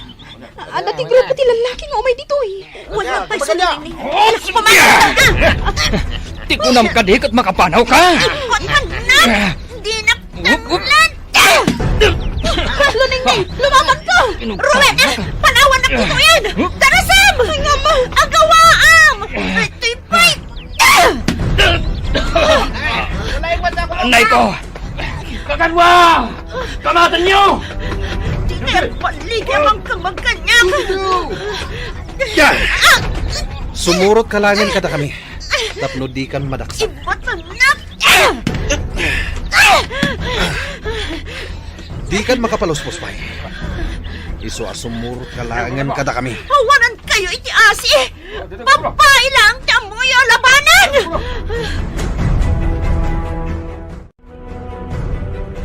[SPEAKER 7] Ada ti grupo ti lalaki nga umay ditoy.
[SPEAKER 5] Wala pa sa Lulingning.
[SPEAKER 2] Ti kunam ka di kat makapanaw ka!
[SPEAKER 6] Anak! Di na tamulan!
[SPEAKER 7] Lulingning, lumaman ka!
[SPEAKER 6] Ruben! Panawan na po yan! Tarasam! Agawaam! Ito'y fight!
[SPEAKER 2] Anay ko! Kakadwa! Kamatan niyo!
[SPEAKER 6] Paligyan kang magkanyak!
[SPEAKER 3] Yan! Sumurot ka langin kada kami. Tapno di kan madaksa.
[SPEAKER 6] Ibatanap!
[SPEAKER 3] Di kan makapaluspos pa. Iso asumurot ka langin kada kami.
[SPEAKER 6] Hawanan kayo iti asi! Babae lang tamoy o labanan!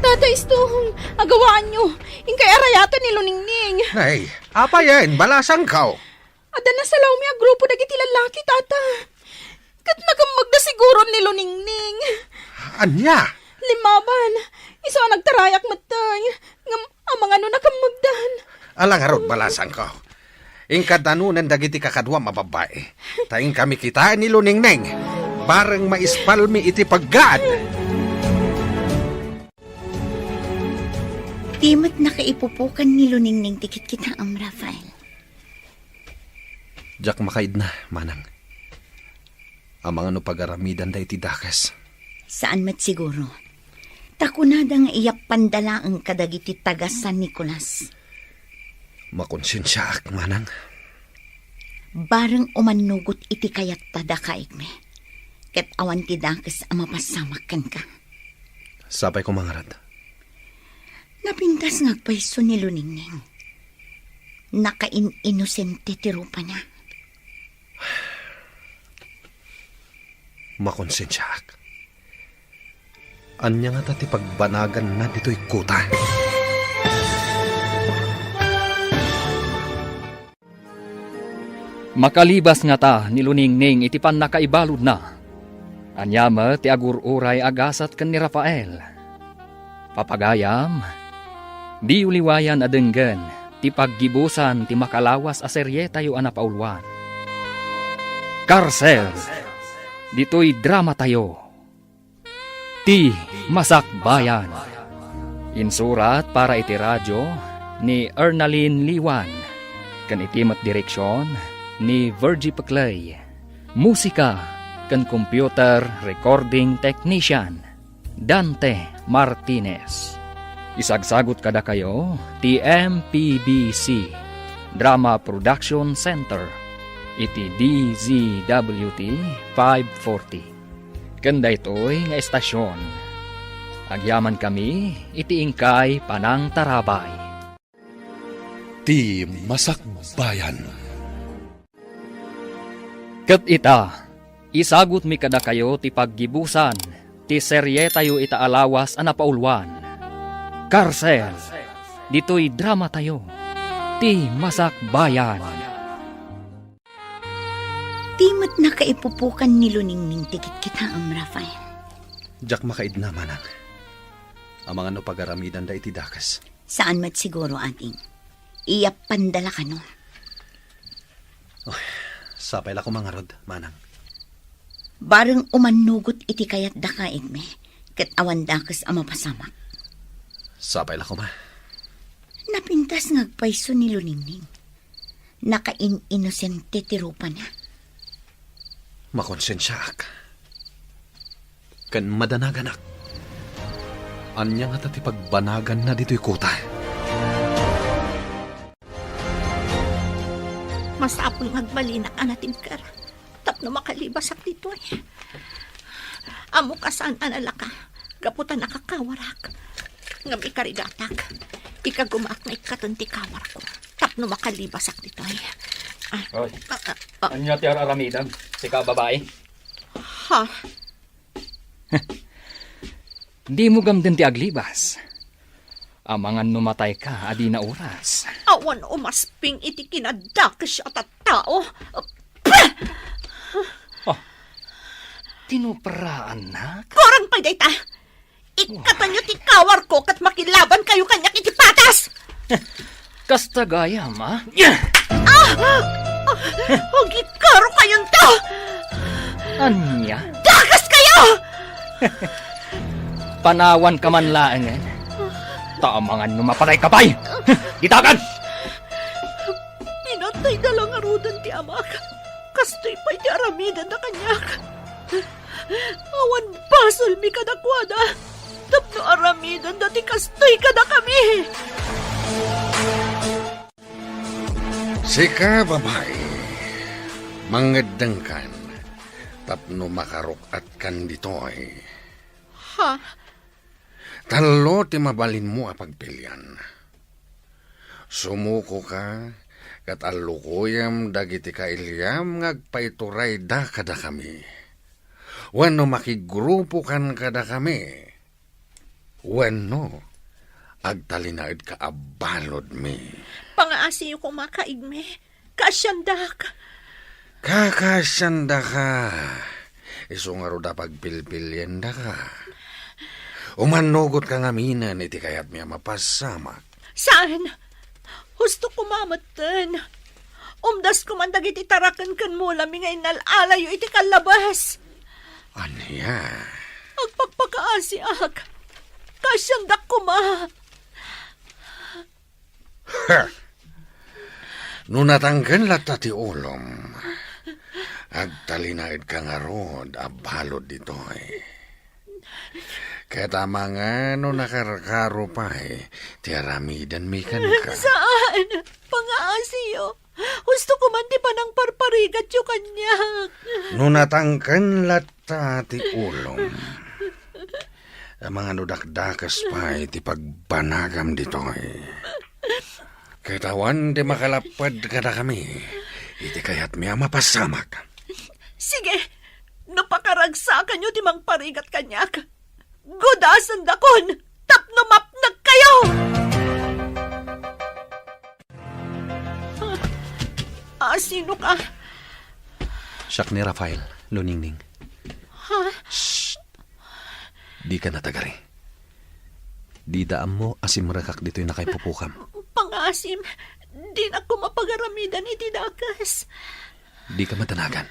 [SPEAKER 7] Tata istuhong, agawaan nyo. Ingkay arayatan ni Luningning.
[SPEAKER 4] Nay, apa yan? Balasang kao.
[SPEAKER 7] Ada na sa laumi a grupo dagiti lalaki, tata. Kat nakamagda siguro ni Luningning.
[SPEAKER 4] Anya?
[SPEAKER 7] Limaban, iso ang nagtarayak matay. Ngam, amang ano nakamagdan.
[SPEAKER 4] Alang harot balasang kao. Ingkadanunan dagiti kakadwa mababae. Taing kami kita ni Luningning. Bareng maispalmi iti paggaad.
[SPEAKER 6] Timot nakaipupukan ni Luningning tikit kita ang Rafael.
[SPEAKER 3] Jak makaid na, manang. Amang ano pagaramidan day ti dakas.
[SPEAKER 6] Saan mat siguro? Takunada nga iyak pandala ang kadagiti taga San Nicolas.
[SPEAKER 3] Makonsensya ak, manang.
[SPEAKER 6] Bareng umanugot iti kayat tada kaigme. Ket awan ti dakas ang mapasamakan ka.
[SPEAKER 3] Sabay ko mangarad.
[SPEAKER 6] Napintas ngagpaiso ni Luningning. Nakain-inosente ti rupa niya.
[SPEAKER 3] Makonsensya ak. Anya nga tati pagbanagan na dito'y kuta.
[SPEAKER 2] Makalibas nga ta ni Luningning iti pan nakaibalod na. Anyama ti agur-uray agasat ken ni Rafael. Papagayam, di uliwayan adenggen ti paggibusan ti makalawas a serye tayo anapaulwan. Karsel, dito'y drama tayo. Ti Masakbayan. Insurat para iti radyo ni Ernaline Liwan. Kan itimat direksyon ni Virgie Paclay. Musika kan computer recording technician Dante Martinez. Isagsagot kada kayo ti MPBC Drama Production Center iti DZWT 540. Kanda ito'y nga estasyon. Agyaman kami iti ingkay Panang Tarabay.
[SPEAKER 1] Ti Masakbayan.
[SPEAKER 2] Ket ita, isagot mi kada kayo ti paggibusan, ti serye tayo ita alawas a napaulwan. Karsel, dito'y drama tayo, ti Masakbayan.
[SPEAKER 6] Timot nakaipupukan ni Luningning tikit kita ang Rafael.
[SPEAKER 3] Jak makaid na, manang. Amang ano pagaramidan da iti dakas.
[SPEAKER 6] Saan mat siguro ating? Iyak pandala ka no.
[SPEAKER 3] Sapay la ko mangarod, manang.
[SPEAKER 6] Bareng umanugot iti kayat da kaigme. Ket awan dakas ang mapasamak.
[SPEAKER 3] Sapay lang ko, ma.
[SPEAKER 6] Napintas ngagpayso ni Luningning. Nakain-inosente ti rupa na.
[SPEAKER 3] Makonsensya ak. Kan madanaganak. Anya nga tati pagbanagan na dito'y kuta.
[SPEAKER 5] Masapol magbalinak anatim kar. Tapno makalibasak dito eh. Amo kasaan analaka. Gaputan nakakawarak. Ngam ikarigatak. Ikagumaak na ikatanti kawar ko. Tapno makalibasak dito eh.
[SPEAKER 2] Oy, anya ti aramidan? Si ka babae?
[SPEAKER 5] Ha?
[SPEAKER 2] Di mo gamden ti aglibas. Amangan numatay ka, adi na oras.
[SPEAKER 5] Awan umasping iti kinadak siya at tao.
[SPEAKER 2] Tinuperaan na?
[SPEAKER 5] Korang pa dayta. Ikatan nyo ti kawar ko kat makilaban kayo kanyak iti patas.
[SPEAKER 2] Kasta gaya, ma?
[SPEAKER 5] Huwag ikaro kayon to.
[SPEAKER 2] Anya?
[SPEAKER 5] Dakas kayo!
[SPEAKER 2] Panawan ka man laangan. Tamangan numapatay ka pa'y! Ditagan!
[SPEAKER 5] Pinatay na lang arudan ti amak. Kastoy pa'y ti aramidan na kanyak. Awan basol mi kadakwada. Tapno aramidan dati kastoy ka na kami.
[SPEAKER 4] Sika, babae, mangadang kan, tapno makarukat kan ditoy.
[SPEAKER 5] Ha?
[SPEAKER 4] Talo ti mabalin mo a pagpilyan. Sumuko ka, kat alukuyam dagiti kailyam ngagpaituray da kada kami. Wano makigrupo kan kada kami. Wano, agtalinaid ka abalod mi.
[SPEAKER 5] Pangaasiyo ko makaigme. Kasyandak.
[SPEAKER 4] Kakasyanda ka. Iso nga ro da pagpilpilyan da ka. Umanugot ka ngaminan iti kayat miya mapasamak.
[SPEAKER 5] Saan? Husto ko mamatan. Umdas ko man dagiti tarakan kan mo lami ngay nalalayo iti kalabas.
[SPEAKER 4] Anya?
[SPEAKER 5] Agpagpakaasi ak. Kasyandak ko ma.
[SPEAKER 4] Ha! Nung natanggan lata ti ulom, agtalinaid ka nga rod, abalod dito eh. Kaya tama nga nung nakarakaro pa eh, ti aramidan mi kan ka.
[SPEAKER 5] Saan? Pangaasiyo. Gusto ko man di pa ng parparigat yung kanyak.
[SPEAKER 4] Nung natanggan lata ti ulom, ang mga nudakdakas pa eh, ti pagbanagam dito eh. Kaitawan di makalapad kada kami, iti kayat miya mapasamak.
[SPEAKER 5] Sige, napakaragsakan nyo di mang parigat kanyak. Gudasan dakon, tapno mapnag kayo! Sino ka?
[SPEAKER 3] Siyak ni Rafael, Luningning.
[SPEAKER 5] Ha?
[SPEAKER 3] Di ka natagari. Di daan mo asimrakak dito'y nakaipupukam.
[SPEAKER 5] Pangasim, di na ko mapagaramidan iti dakas.
[SPEAKER 3] Di ka matanagan.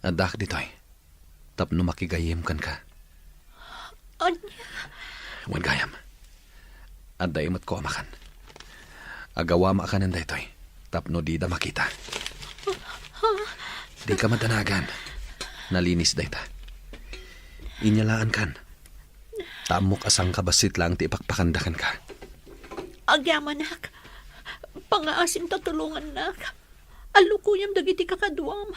[SPEAKER 3] Adak dito'y. Tapno makigayim kan ka.
[SPEAKER 5] Anya?
[SPEAKER 3] Wan gayam. Aday mo't ko amakan. Agawa maakanan daytoy. Tapno di da makita. Di ka matanagan. Nalinis dayta. Inyalaan kan. Tamok asang kabasit lang ti ipakpakandakan ka.
[SPEAKER 5] Agyaman nak. Pangaasim tatulungan nak. Alukuyam dagiti kakaduam.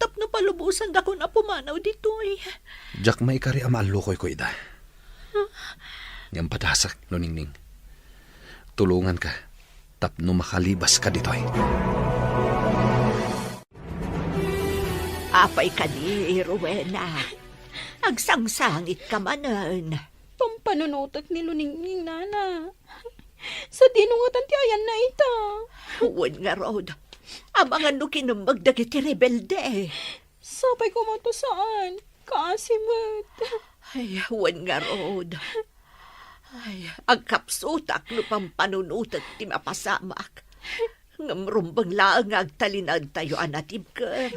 [SPEAKER 5] Tapno palubusan dako na pumanaw dito eh.
[SPEAKER 3] Jak maikari ama alukoy ko ida. Yang padasak, Luningning. Tulungan ka. Tapno makalibas ka ditoy.
[SPEAKER 5] Apay ka di, Rowena. Agsangsangit ka manan.
[SPEAKER 7] Pampanunutot ni Luningning, nana. Sa dinungatan ti ayan na ita.
[SPEAKER 5] Huwag nga, Rod. Amangan no kinumag dagiti rebelde.
[SPEAKER 7] Sabay ko mo to saan? Kaasimat.
[SPEAKER 5] Ay, huwag nga, Rod. Ay, ang kapsutak no pampanunutot ti mapasamak. Ngamrumbang laang agtalinag tayo anatib ka.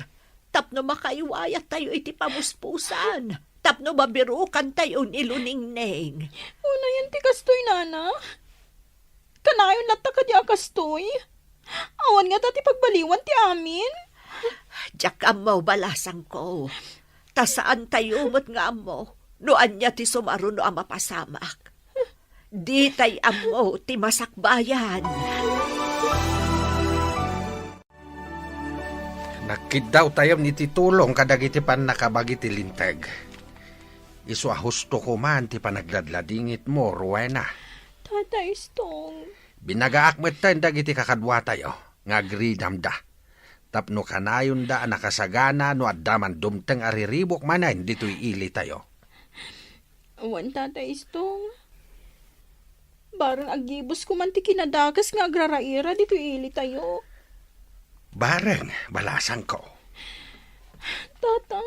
[SPEAKER 5] Tapno makaiwayat tayo iti pamuspusan. Tapno mabirukan tayo ni Luningneng.
[SPEAKER 7] Una yan ti kastoy, nana. Kanayon lata ka di akastoy. Awan nga dati pagbaliwan ti amin.
[SPEAKER 5] Diyak amaw balasang ko. Tasaan tayo mo't nga mo. Noan niya ti sumaro no ang mapasamak. Di tay amaw ti masakbayan.
[SPEAKER 4] Nakidaw tayo ni titulong kadagiti pan nakabagi ti linteg. Isu husto ko man ti panagladladingit mo, Rowena.
[SPEAKER 7] Tatay Stong.
[SPEAKER 4] Binagaakmet tayo dagiti kakadwa tayo, nga gridam da. Tapno kanayon da nakasagana no addaman dumteng ariribok manan dito'y ili tayo.
[SPEAKER 7] Awan, Tatay Stong. Barang agibos ko man ti kinadagas nga agraraira dito ili tayo.
[SPEAKER 4] Bareng, balasan ko.
[SPEAKER 7] Tata,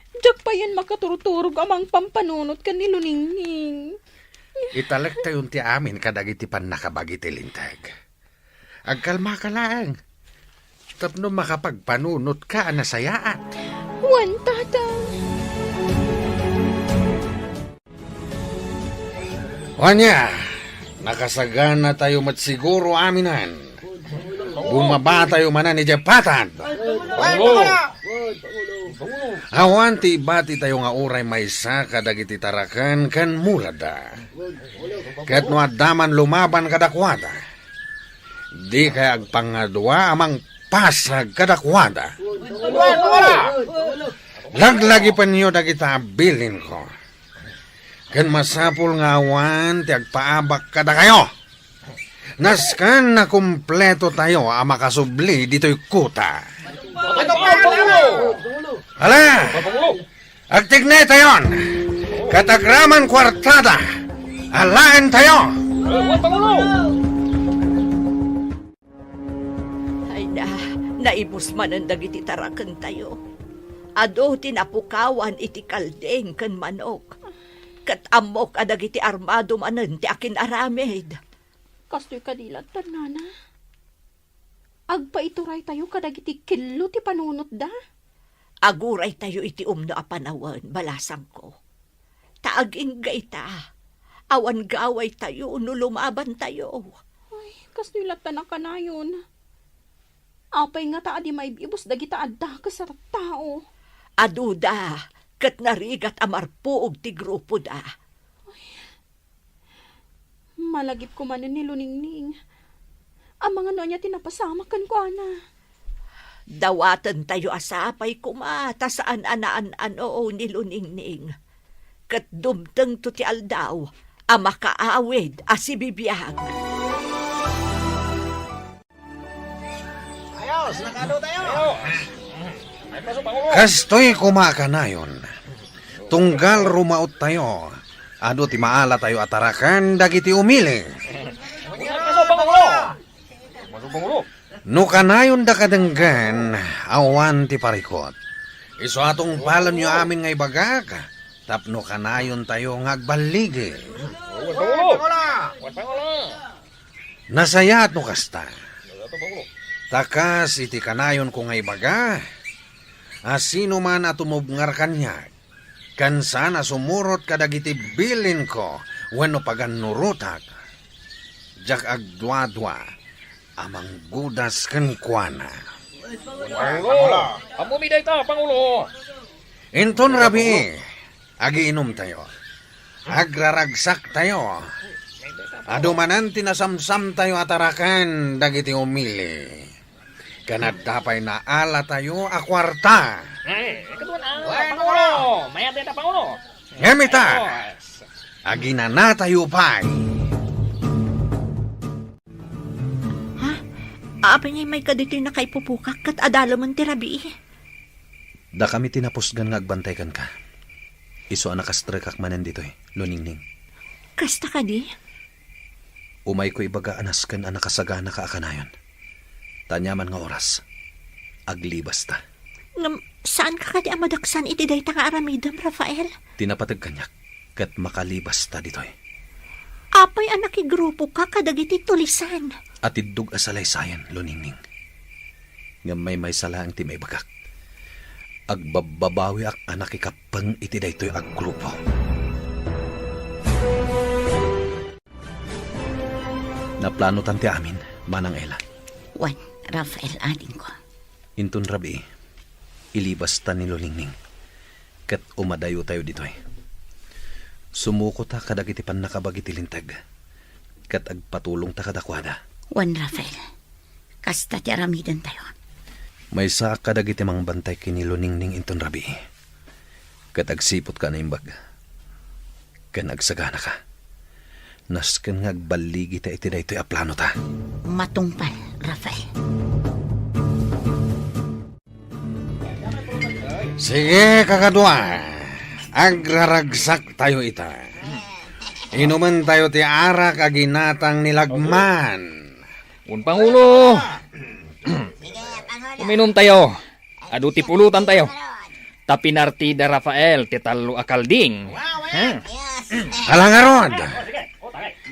[SPEAKER 7] diyak pa yan makaturturog amang pampanunot ka ni Luningning.
[SPEAKER 4] Italak tayo ti amin kadagiti pan nakabagi ti linteg. Agkalma ka lang. Tapno makapagpanunot ka nasayaat.
[SPEAKER 7] Wan, Tata.
[SPEAKER 4] Wanya, nakasagana tayo matsiguro aminan. Bumaba tayo manan ni Japatan. Awan ti bati tayo nga uray maysa kadagiti tarakan kan mulada. Ket no addaman lumaban kadakwada. Di kay agpangadwa amang pasag kadakwada. Laglagi pa niyo dagita bilin ko. Ken masapul nga awan ti agpaabak kada kayo. Naskan na kumpleto tayo ang makasubli dito'y kuta. Hala! Agtignay tayon! Katagraman kwartada! Alaan tayo!
[SPEAKER 5] Ay naibos man ang dagiti tarakan tayo. Ado tinapukawan iti kaldeng kan manok. Kat amok adagiti armado manan ti akin aramid.
[SPEAKER 7] Kastoy kadilat tan, nana. Agpaituray tayo kadagiti kilo ti panunot da.
[SPEAKER 5] Aguray tayo iti umno a panawan, balasang ko. Taagingga ita. Awan gaway tayo, no lumaban tayo.
[SPEAKER 7] Ay, kastoy latan na kanayon. Apay nga taa di maibibos dagita adda ka sa tao.
[SPEAKER 5] Aduda, kat narigat amarpuog ti grupo da.
[SPEAKER 7] Malagip ko man ni Luningning. Ang mga nonya tinapasama kan ko, ana.
[SPEAKER 5] Dawatan tayo asapay kumata saan anaan ano ni Luningning. Kat dumteng to ti aldaw, a makaawid a si bibiyag.
[SPEAKER 4] Kastoy kumakanayon. Tunggal rumaot tayo. Ado ti maala tayo atarakan dagiti umili. No kanayon da kadenggan, awan ti parikot. Iso atong palan nyo amin ngay bagag. Tapno kanayon tayo ngagbaligi. Nasaya at no kasta. Takas iti kanayon ko ngay baga. Asino man atumubngar kanya. Kan sana sumurot kadagiti bilin ko wenno paganurutak. Jak agdwa-dwa amang gudas ken kuana.
[SPEAKER 2] Pangulo! Amumiday ta, Pangulo!
[SPEAKER 4] Inton rabi, agiinom tayo. Agraragsak tayo. Adumanan tinasamsam tayo atarakan dagiti umili. Kanadapay na ala tayo akwarta.
[SPEAKER 2] Kedua na, Pangulo! Mayat din ta, Pangulo!
[SPEAKER 4] Ngamita, agina na tayo pa'y.
[SPEAKER 5] Apay ngay may kadito'y nakaipupukak kat adalaman ti rabi.
[SPEAKER 3] Da kami tinapusgan nga agbantay ka. Iso ang nakastrekak manan dito Luningning.
[SPEAKER 5] Kasta ka di?
[SPEAKER 3] Umay ko ibaga anaskan ang nakasagana ka akanayon. Tanyaman nga oras. Aglibas ta.
[SPEAKER 5] Ngam, saan ka kadi amadaksan iti day ta nga aramidam, Rafael?
[SPEAKER 3] Tinapatag kanyak. Kat makalibas ta dito
[SPEAKER 5] Apay anak igrupo ka kadagiti tulisan.
[SPEAKER 3] At idug asalaysayan, Luningning. Nga may sala ang ti may bagak. Agbababawi ak anak ikapang iti daytoy ag grupo. Naplano tanti amin, Manang Ela.
[SPEAKER 6] Wan, Rafael, ading ko.
[SPEAKER 3] Intun rabi, ilibas ta ni Lolingning. Kat umadayo tayo ditoy. Sumuko ta kadagiti pan nakabagiti lintag. Kat agpatulong ta kadakwada.
[SPEAKER 6] Wan, Rafael. Kasta ti aramidan tayo.
[SPEAKER 3] May sa kadagiti mang bantay kini Lolingning intun rabi. Kat agsipot ka na imbag. Kan agsagana ka. Nasken nga agbaligi ta iti daytoy a plano ta.
[SPEAKER 6] Matungpal, Rafael.
[SPEAKER 4] Sige, kakadwa. Agraragsak tayo ita. Inuman tayo ti arak aginatang nilagman.
[SPEAKER 2] Un Pangulo! Uminom tayo. Adu ti pulutan tayo. Tapinartida Rafael, ti talo akalding.
[SPEAKER 4] Kalangarod!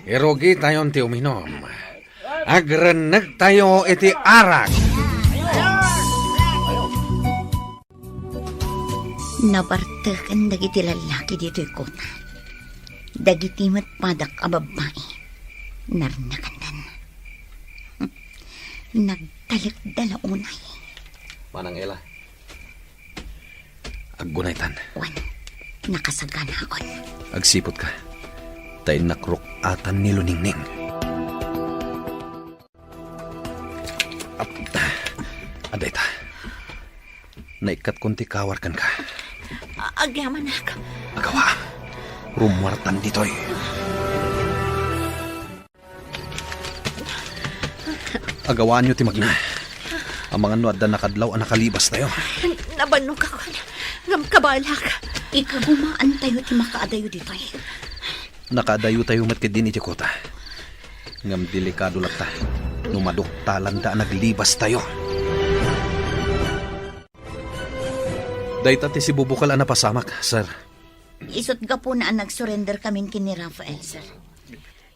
[SPEAKER 4] Irugi tayon ti uminom. Agrenag tayo iti arak.
[SPEAKER 6] Nabartakan dagiti lalaki dito'y kota. Dagiti matpadak a babae. Narnakandan. Nagtalagdala unay.
[SPEAKER 3] Manang Ela. Aggunaytan.
[SPEAKER 6] Wan, nakasagana akon.
[SPEAKER 3] Agsipot ka. Tay nakrok atan ni Luningning. Aday ta. Naikat kunti kawarkan ka.
[SPEAKER 5] Agyaman ak.
[SPEAKER 3] Agawa. Rumwartan ditoy. Agawaan nyo ti magna. Ang mga nuad na nakadlaw ang nakalibas tayo.
[SPEAKER 5] Nabanok ako. Ngam kabalak.
[SPEAKER 6] Ikagumaan tayo ti makaadayo dito'y.
[SPEAKER 3] Nakadayo tayo matkidin iti kota. Ngam delikado lang ta. Numadok talanda naglibas tayo. Dayta ti si Bubukal na pasamak, sir.
[SPEAKER 6] Isot ga po na nag-surrender kami kini Rafael, sir.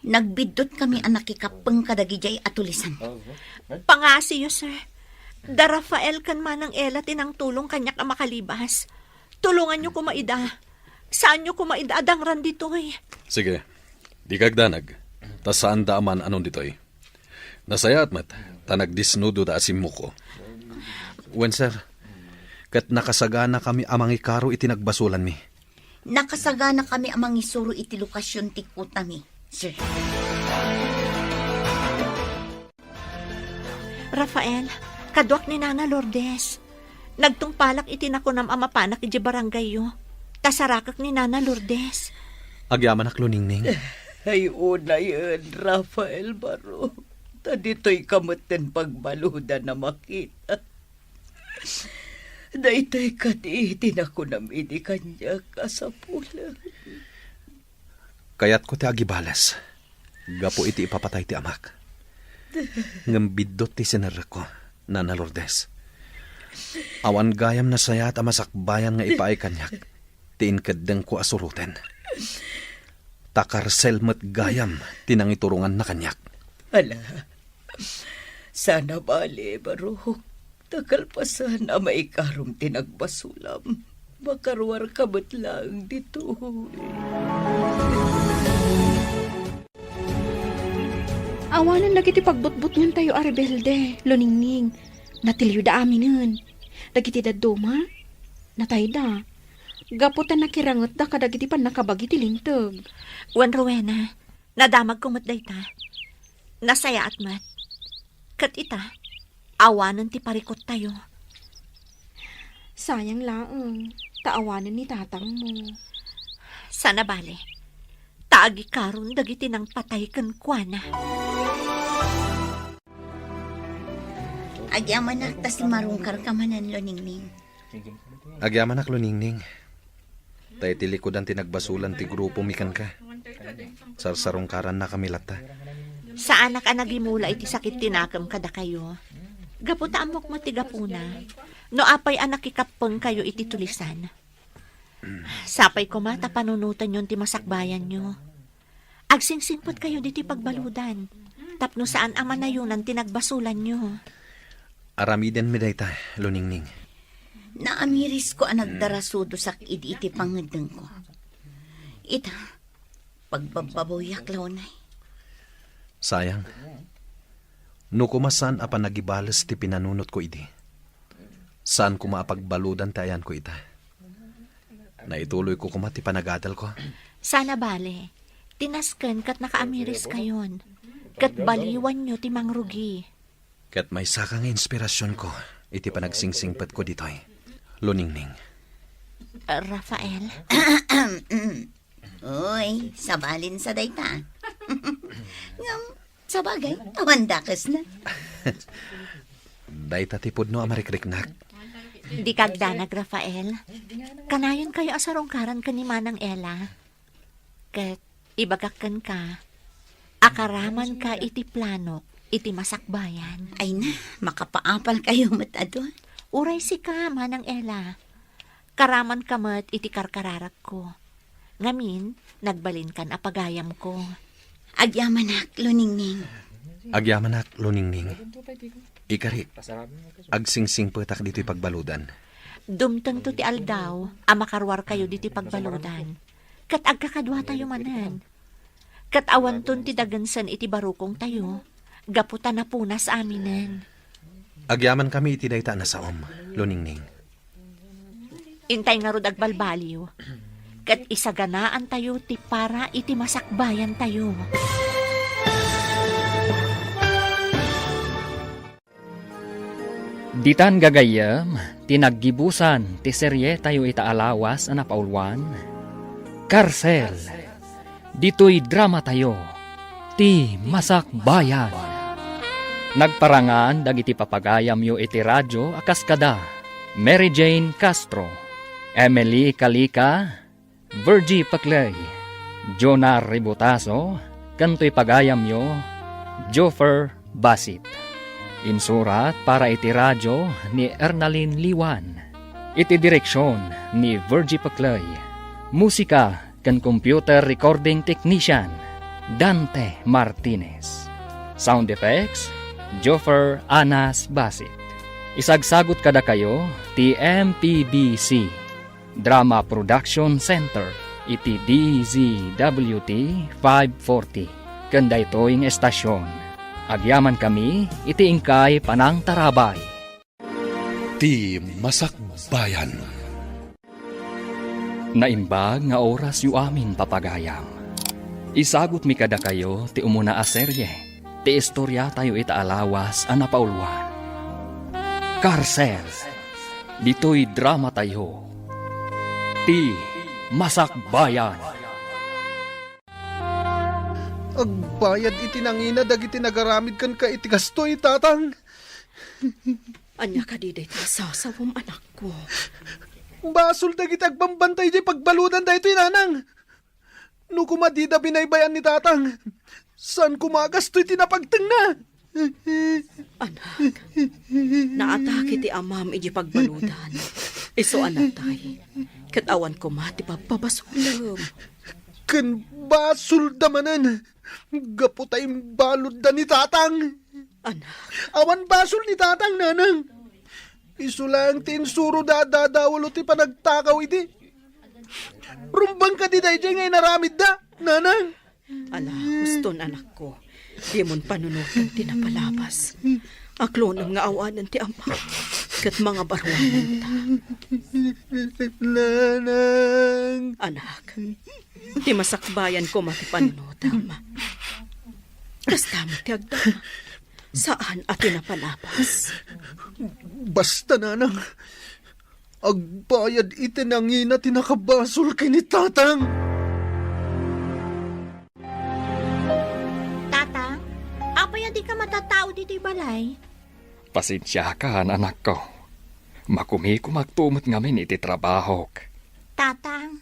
[SPEAKER 6] Nagbidot kami ang nakikapang kadagijay atulisan.
[SPEAKER 5] Pangasiyo, sir. Da Rafael kan manang Ela tinang tulong kanyak ang makalibas. Tulungan nyo kumaida. Saan nyo kumaida adangran ditoy?
[SPEAKER 1] Sige, di kagdanag. Tas saan daaman anon ditoy. Nasaya at mat, tanagdisnudo da asim mo ko.
[SPEAKER 3] Wen, sir. Kat nakasagana kami amang ikaro itinagbasulan mi.
[SPEAKER 6] Nakasagana kami amang isuro iti lokasyon ti kuta mi, sir.
[SPEAKER 5] Rafael, kadwak ni Nana Lourdes. Nagtungpalak itinakunam amapanak iti barangay yo. Tasarakak ni Nana Lourdes.
[SPEAKER 3] Agyaman ak Luningning.
[SPEAKER 8] Ay, una yun, Rafael Baro. Dito'y kamutin pagbaluda na makita. Daytoy katiitin ako namin ni kanya kasapulan.
[SPEAKER 3] Kayat ko ti agibalas. Gapo iti ipapatay ti amak. Ngambidot ti sinarak ko, Nana Lourdes. Awan gayam na sayat amasakbayan nga ipaay kanyak. Tiin kadang ko asuruten. Takarsel met gayam tinangiturungan na kanyak.
[SPEAKER 8] Ala, sana bali, Baro. Takalpasan na maikarong tinagbasulam. Makarwar kabot lang dito.
[SPEAKER 7] Awanan lagi ti pagbutbut niyan tayo arebelde, Luningning. Natilyo da aminin. Dagiti daduma, natay da. Gaputan nakirangot da kadagiti pan nakabagi ti lintag.
[SPEAKER 5] Wan Rowena, nadamag kumot dayta. Nasaya at mat. Kat ita, awanan ti parikot tayo.
[SPEAKER 7] Sayang laang, taawanan ni tatang mo.
[SPEAKER 5] Sana bale. Taagi karon dagiti nang patay kan kuana.
[SPEAKER 6] Agyaman na tas marungkar ka manan, Luningning.
[SPEAKER 3] Agyaman ak Luningning. Tay ti likodan tinagbasulan ti grupo mikan ka. Sarsarungkaran na kami lata.
[SPEAKER 5] Sa anak anagimula iti sakit tinakam kada kayo. Gaputa amok mo ti gapuna. No apay anak ikapeng kayo iti tulisan. Sapay ko mata panunutan yon ti masakbayan nyo. Agsingsingpot kayo diti pagbaludan. Tapno saan amanayunan tinagbasulan nyo.
[SPEAKER 3] Aramiden mi dayta, Luningning.
[SPEAKER 6] Naamiris ko ang nagdarasudo sa iti pangedeng ko. Ita, pagbababoyak launay.
[SPEAKER 3] Sayang. No kumasan apan nagibales ti pinanunot ko idi. Saan ko maapagbaludan tayan ko ita? Naituloy ko kumati panagadal ko.
[SPEAKER 5] Sana bale, tinasken kat nakaamiris kayon. Kat baliwan nyo ti mangrugi.
[SPEAKER 3] Kat may sakang inspirasyon ko, iti panagsingsingpat ko ditoy. Luningning.
[SPEAKER 5] Rafael?
[SPEAKER 6] Uy, sabalin sa dayta. Ngam, sabagay, tawandakas na.
[SPEAKER 3] Day tatipod no amarikriknak.
[SPEAKER 5] Di kagdanag, Rafael. Kanayon kayo asarongkaran ka ni Manang Ella. Kat ibagakan ka, akaraman ka iti planok, iti masakbayan.
[SPEAKER 6] Ay na, makapaapal kayo matado.
[SPEAKER 5] Uray si ka, Manang Ella. Karaman kamat iti karkararak ko. Ngamin, nagbalin kan apagayam ko.
[SPEAKER 6] Agyamanak, luningning.
[SPEAKER 3] Agyamanak, luningning. Ikari, agsingsing petak dito'y pagbaludan.
[SPEAKER 5] Dumteng to ti aldaw, amakarwar kayo diti pagbaludan. Kat agkakadwa tayo manan. Kat awanton ti dagansan iti barukong tayo. Gaputan na punas aminen.
[SPEAKER 3] Agyaman kami iti dayta na saom, luningning.
[SPEAKER 5] Intay nga rod agbalbaliw. Kat isaganaan tayo ti para iti masakbayan tayo.
[SPEAKER 2] Ditan gagayam, tinaggibusan, ti serye tayo itaalawas na paulwan. Karsel, dito'y drama tayo, ti masakbayan. Nagparangan, dagiti papagayam yo iti radyo, akaskada, Mary Jane Castro, Emily Kalika, Virgie Paclay, Jonah Ributaso, kanto'y pagayam yo, Joffer Basit. Insurat para iti radyo ni Ernalyn Liwan. Iti direksyon ni Virgie Paclay. Musika kan computer recording technician Dante Martinez. Sound effects Joffer Anas Basit. Isagsagot kada kayo ti MPBC Drama Production Center iti DZWT 540. Kanda ito'ing estasyon. Agyaman kami, iti ingkay panang tarabay.
[SPEAKER 1] Ti Masakbayan.
[SPEAKER 2] Naimbag nga oras yu amin papagayam. Isagot mi kada kayo ti umuna a serye. Ti istorya tayo itaalawas a napaulwan. Karsel. Dito'y drama tayo. Ti Masakbayan.
[SPEAKER 3] Agbayad iti nangina dagiti nagaramid kan ka iti gastoy, tatang.
[SPEAKER 8] Anya ka di dito sasawom anak ko.
[SPEAKER 3] Basol dagiti agbambantay di pagbaludan dayto nanang. No kumadida binaybayan ni tatang. San kumagastoy tinapagteng na?
[SPEAKER 8] Anak, naatake ti amam iji pagbaludan. Iso anak tay, katawan ko mati pagpapasulam.
[SPEAKER 3] Ken basol damanan. Gaputay balod da ni tatang.
[SPEAKER 8] Anak,
[SPEAKER 3] Awan basol ni tatang, nanang. Iso lang tinsuro dadadawalo ti panagtakaw iti. Rumbang ka di day ngay naramid da, nanang.
[SPEAKER 8] ala, guston anak ko. Di mon panunutan ti napalabas. Aklonam nga awanan ti ama. Kat mga barwanan ta.
[SPEAKER 3] Nanang.
[SPEAKER 8] Anak, ti masakbayan ko mati panunutam. Kasta mo ti agdama. Saan ati napalabas?
[SPEAKER 3] Basta, nanang. Agbayad iti nangina tinakabasol kay ni tatang.
[SPEAKER 5] Tata, apay di ka matatao dito'y balay?
[SPEAKER 2] Pasensya ka, anak ko. Makumi ko magtumot ngamin iti trabaho.
[SPEAKER 5] Tatang,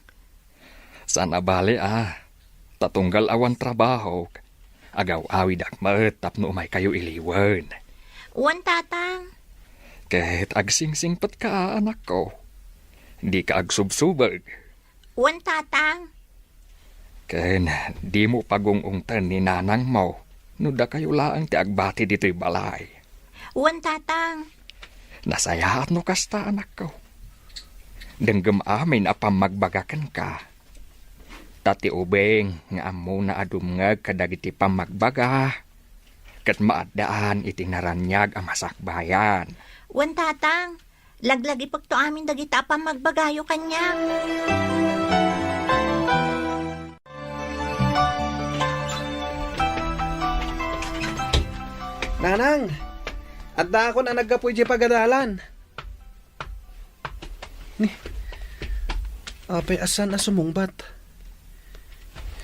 [SPEAKER 2] Sana bali tatunggal awan trabaho. Agaw awid akmat tapno umay kayo iliwan.
[SPEAKER 5] uwan tatang.
[SPEAKER 2] Kahit agsingsingpat ka, anak ko. Di ka agsubsubag.
[SPEAKER 5] Uwan tatang.
[SPEAKER 2] Ken, di mo pagungungtan ni nanang mo. Nuda kayo laang ti agbati dito'y balay.
[SPEAKER 5] Uwan tatang.
[SPEAKER 2] Nasayaat no kasta, anak ko. Denggem amin apam magbagakan ka. Tati ubeng nga amo na adumngag kadagiti pamagbaga. Kat maadaan iti naranyag ang masakbayan.
[SPEAKER 5] Wan tatang, laglagi pagto amin dagita pa magbagayo kanya.
[SPEAKER 3] Nanang, at da ako na nagkapoy di pagadalan. Ni, apay asan na sumungbat.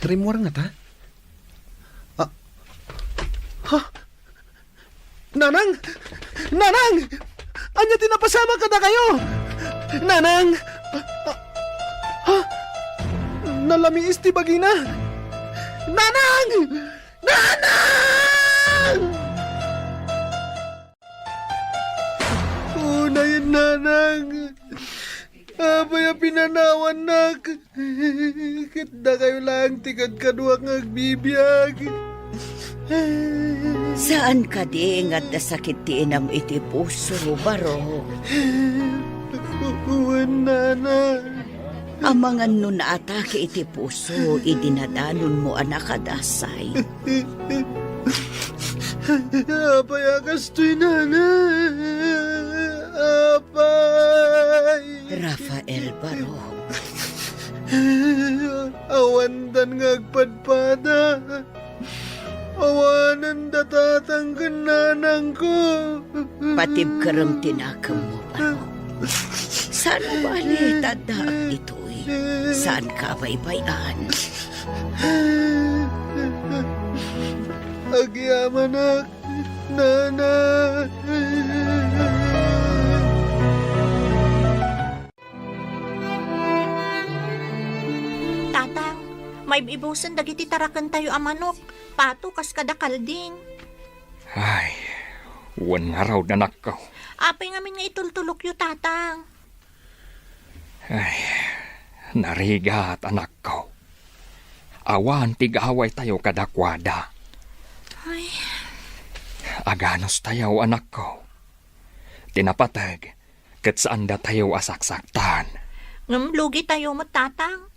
[SPEAKER 3] Rimwar nga ta? Ha? Nanang! Nanang! Anya tinapasama ka na kayo! Nanang! Ha? Nalamiis ti bagina! Nanang! Nanang! Unayan, nanang! Abay pinanawan nak! Kita kayo lang tikad kaduak ngagbibiyag!
[SPEAKER 6] Saan ka di nga dasakit ti inam iti puso, baro?
[SPEAKER 3] Uwan, nana!
[SPEAKER 6] Amangan nun na atake iti puso, idinadanon mo anak adasay.
[SPEAKER 3] Apay akastoy, nana! Apay!
[SPEAKER 6] Rafael Baro,
[SPEAKER 3] Awandan ngagpadpada! Awanan datatang kananang ko!
[SPEAKER 6] patib karam tinakam mo, Baro. Saan mo bali tadaak ito'y? Saan ka baybayan?
[SPEAKER 3] Agyaman ak, nana!
[SPEAKER 5] Tatang, may ibusan dagiti tarakan tayo a manok. Pato kas kadakal din.
[SPEAKER 2] Ay, wan nga raw danak ko.
[SPEAKER 5] Apay ngamin nga itultulok yu, tatang.
[SPEAKER 2] Ay, narigat anak ko. Awan tigaway tayo kadakwada.
[SPEAKER 5] Ay,
[SPEAKER 2] Aganos tayo anak ko. Tinapatag, kat saan da tayo asaksaktan.
[SPEAKER 5] ngam lugi tayo mo, tatang.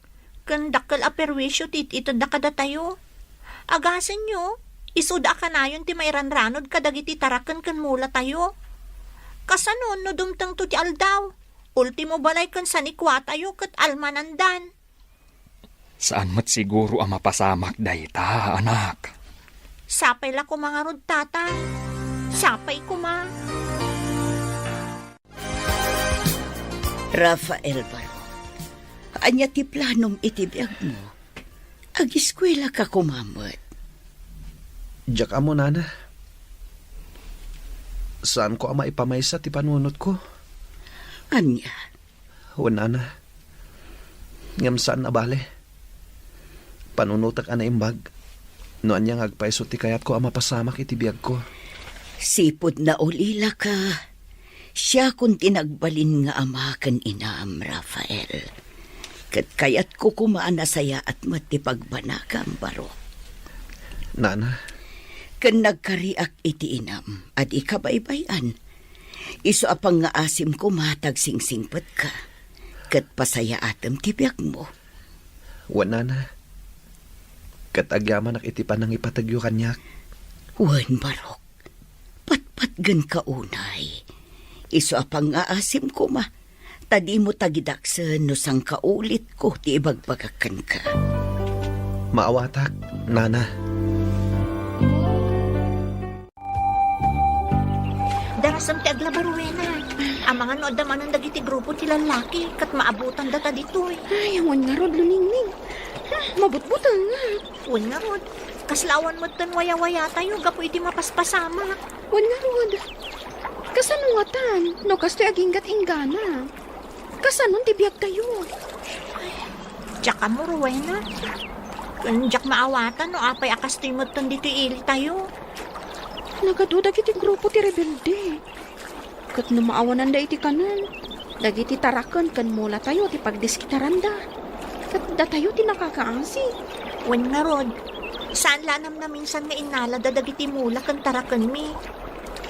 [SPEAKER 5] Kandakal aperwisyo tit ito da kada tayo. Agasin nyo, isuda ka na yun ti may ranranod kadagiti tarakan kan mula tayo. Kasanon no dumtang to ti aldaw. Ultimo balay kan sanikwa tayo kat almanandan.
[SPEAKER 2] Saan mat siguro ang mapasamak dayta, anak?
[SPEAKER 5] Sapay la ko mga rod, tatang. Sapay ko ma.
[SPEAKER 6] Rafael Baro, anya ti planom itibiyag mo? Agiskwela ka kumamot.
[SPEAKER 3] Diyak amo, nana. Saan ko ama ipamaysa ti panunot ko?
[SPEAKER 6] Anya,
[SPEAKER 3] Wan, nana. Ngam saan na bale? Panunutak ana imbag. No anya ngagpaiso ti kayat ko ama pasamak iti biyag ko.
[SPEAKER 6] sipod na ulila ka. Siya kung tinagbalin nga ama kan inam, Rafael. Kat kayat ko kumaan na saya at matipagbanakam, Baro.
[SPEAKER 3] Nana,
[SPEAKER 6] Kan nagkariak iti inam, at ikabaybayan. Iso apang nga asim ko matag singsingpet ka. Kat pasaya atam tibyak mo.
[SPEAKER 3] wan, nana. Katagyaman ak iti panang ipatagyo kanyak.
[SPEAKER 6] Wan, Barok. Patpat gan kaunay. Iso apang nga asim ko ma. Tadi mo tagidaksan no sang kaulit ko ti ibagbagakan ka.
[SPEAKER 3] Maawatak, nana.
[SPEAKER 5] Darasam ti aglabaruena. Ang mga nood naman ang dagiti grupo ti lalaki kat maabutan data ditoy.
[SPEAKER 7] Ay, awan nga rod, luningning. Mabutbutan nga.
[SPEAKER 5] Wan nga rod. Kaslawan mo tan waya-waya tayo gapo iti mapaspasama.
[SPEAKER 7] Wan nga rod. Kasanuatan, no kastoy aginggat inggana. Kasanon tibiyag tayo.
[SPEAKER 5] Tsaka mo, Rowena. Kanjak maawatan no apay akastoy mo tan dito ili tayo.
[SPEAKER 7] Nagaduda kiti grupo ti rebelde. Kat no maawanan da iti kanan. Dagiti tarakan kan mula tayo ti pagdiskitaran da. Kat da tayo ti nakakaasi.
[SPEAKER 5] Wan nga rod. Saan lanam na minsan nga inala dadagiti mula kan tarakan mi.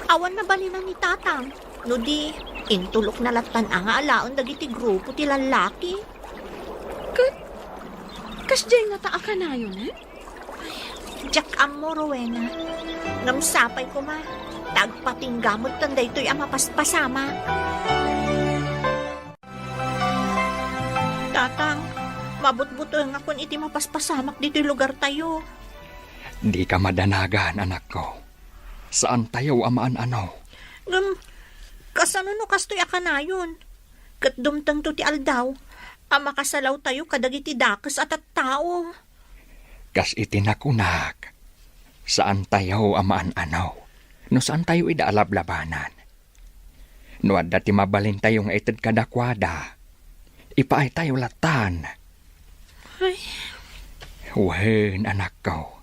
[SPEAKER 5] Awan na balinan ni tatang. No di, Intulok na latan ang alaon dagiti grupo ti lalaki.
[SPEAKER 7] Kasjay nga taa ka na yun, eh?
[SPEAKER 5] Jack amo, Rowena. Ngamsapay ko ma. Tagpatinggamot tanday to'y ama paspasama. Tatang, mabut-buto nga kung iti mapaspasamak dito'y lugar tayo.
[SPEAKER 2] Di ka madanagan, anak ko. Saan tayo amaan ano?
[SPEAKER 5] Kasano no kastoy akanayon? Kat dumtang to ti aldaw, ama kasalaw tayo kadagiti dakes at tao.
[SPEAKER 2] Kas itinakunak. Saan tayo amaan ano? No saan tayo idaalab-labanan? No adda ti mabalin tayo nga ited kadakwada. Ipaay tayo latan.
[SPEAKER 5] Ay.
[SPEAKER 2] Wen, anak ko.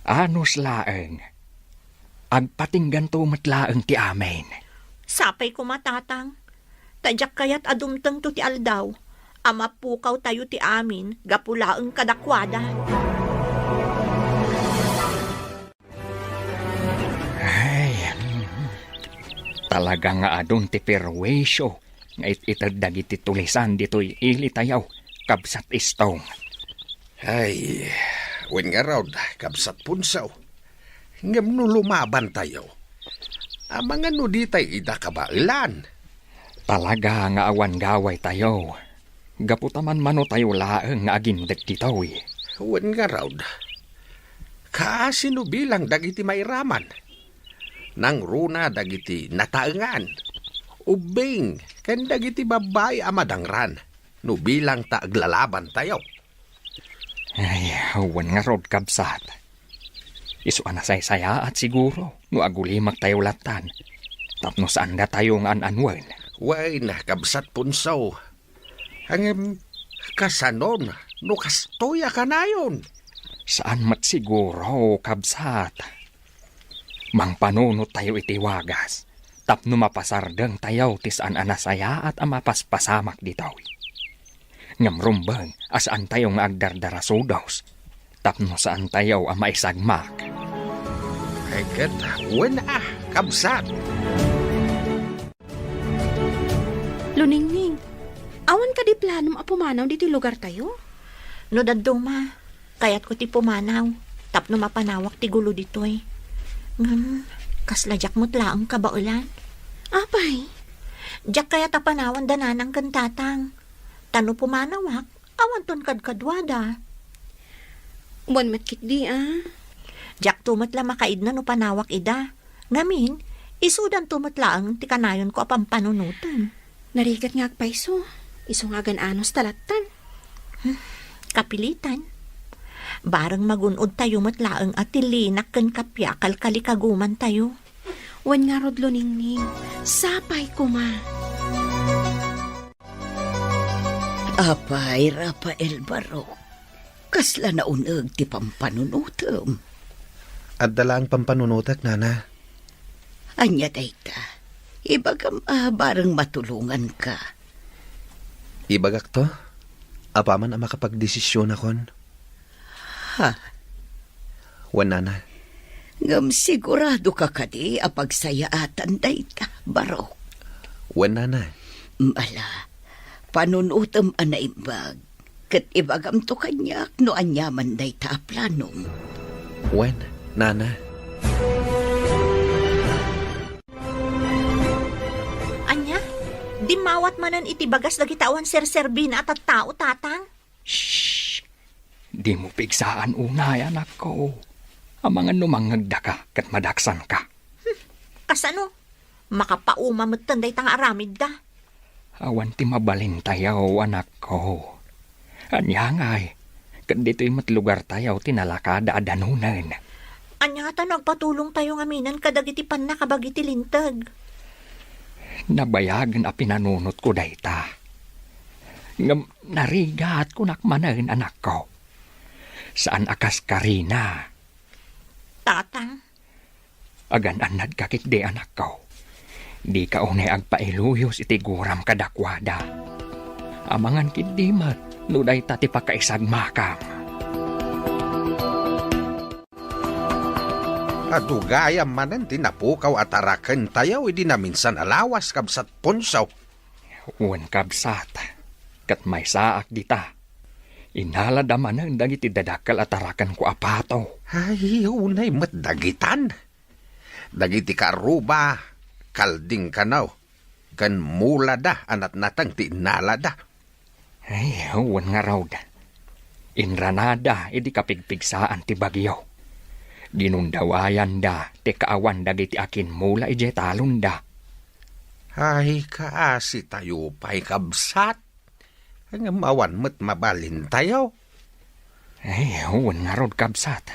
[SPEAKER 2] Anos laeng. Agpatinggan to matlaeng ti amin.
[SPEAKER 5] Sapay ko matatang. Tadyak kayat adumtang to ti aldaw. Ama pukaw tayo ti amin, gapulaeng kadakwada.
[SPEAKER 2] Ay, talaga nga adon ti perwesyo. Nga ititad dagiti tulisan dito'y ili tayaw, kabsat istong.
[SPEAKER 4] Ay, wen nga raw, kabsat punsaw. Ngam no lumaban tayo. Amang ano di tayo ida kabailan.
[SPEAKER 2] Talaga nga awan gaway tayo. Gaputaman mano tayo laeng nga agindag dito'y.
[SPEAKER 4] Wen nga raw, kaasino bilang dagiti mairaman. Nang runa dagiti nataengan. Ubing, kan dagiti babay amadangran. No bilang taaglalaban tayo.
[SPEAKER 2] Ay, awan nga rod kabsat. Isu anasay-saya at siguro, no agulimak tayo latan. Tapno saan na tayo nga ananwen.
[SPEAKER 4] Way na kabsat punsaw. Hangem kasanon, no kastoya ka na yun.
[SPEAKER 2] Saan mat siguro, kabsat? Mang panunot tayo itiwagas. Tapno mapasardeng tayo tisaan anasaya at amapaspasamak ditaw. Ngamrumbang asaan tayo nga agdardara sudaws. Tapno saan tayo ang maisagmak.
[SPEAKER 4] Ay kat, wen kabsat.
[SPEAKER 7] Luningning, awan ka di planom a pumanaw dito lugar tayo?
[SPEAKER 5] No dadong ma, kayat ko ti pumanaw. Tapno mapanawak ti gulo dito'y. Kasladyak mo't laang kabaulan.
[SPEAKER 7] Apay,
[SPEAKER 5] Diyak kaya tapanawan dananang kantatang. Tano pumanawak, awan ton kadkadwada.
[SPEAKER 7] buwan matkit di
[SPEAKER 5] Diyak tumatla makaid na no panawak ida. Ngamin, isudan tumatlaang ti kanayon ko apang panunutan.
[SPEAKER 7] Narigat nga agpaiso, isungagan anos talatan.
[SPEAKER 5] Kapilitan. Barang magunod tayo matlaang at tilinak kan kapyakal kalikaguman tayo.
[SPEAKER 7] Wan nga rod luningning, sapay ko ma.
[SPEAKER 6] Apay, Rafael Barok. Kasla na uneg ti pampanunutom.
[SPEAKER 3] At dala ang pampanunutak, nana.
[SPEAKER 6] Anya dayta. Ibagam barang matulungan ka.
[SPEAKER 3] Ibagak to? Apaman ang makapagdesisyon akon.
[SPEAKER 6] Ha?
[SPEAKER 3] Wan, nana.
[SPEAKER 6] Ngam sigurado ka kadi apagsayaatan dayta, Barok.
[SPEAKER 3] Wan, nana.
[SPEAKER 6] Mala, panunutom anaimbag. Kat ibagam to kanyak no anyaman dayta planom.
[SPEAKER 3] Wan, nana.
[SPEAKER 5] Anya, di mawat manan itibagas dagitawan serserbin at tao tatang.
[SPEAKER 2] Shhh! Di mo pigsaan unay, anak ko. Ang mga numangagda ka kat madaksan ka.
[SPEAKER 5] Kasano? Makapaumamot tanday tang aramid da.
[SPEAKER 2] Awan ti mabalin tayaw, anak ko. Anya ngay, kat dito'y matlugar tayaw tinalakada adanunan.
[SPEAKER 5] Anya ta nagpatulong tayo ngaminan kadagiti pan nakabagiti lintag.
[SPEAKER 2] Nabayagan a pinanunot ko dayta. Narigat ko nakmanahin, anak ko. Saan akas karina?
[SPEAKER 5] Tatang,
[SPEAKER 2] Agan anad kakikde, anak ko. Di ka unay agpailuyos iti guram kadakwada. Amangan kidimat, nuday tati pakaisagmakam.
[SPEAKER 4] Adugayam manan tinapukaw at arakan tayo, hindi na minsan alawas kabsat punsaw.
[SPEAKER 2] Uwan kabsat, kat may saak dita. Inaladaman ang dagiti dadakal at arakan ko apato.
[SPEAKER 4] Ay, unay matdagitan. Dagiti karuba, kalding kanaw. Kan mula da, anat natang tinalada.
[SPEAKER 2] Ay, uwan nga raw da. Inranada, idi kapigpigsaan ti bagyo. Dinundawayan da, ti kaawan dagiti akin mula ije talon da.
[SPEAKER 4] Ay, kaasi tayo pa'y kabsat. Ang mawan mo't mabalin tayo.
[SPEAKER 2] Ay, uwan nga raw kabsat.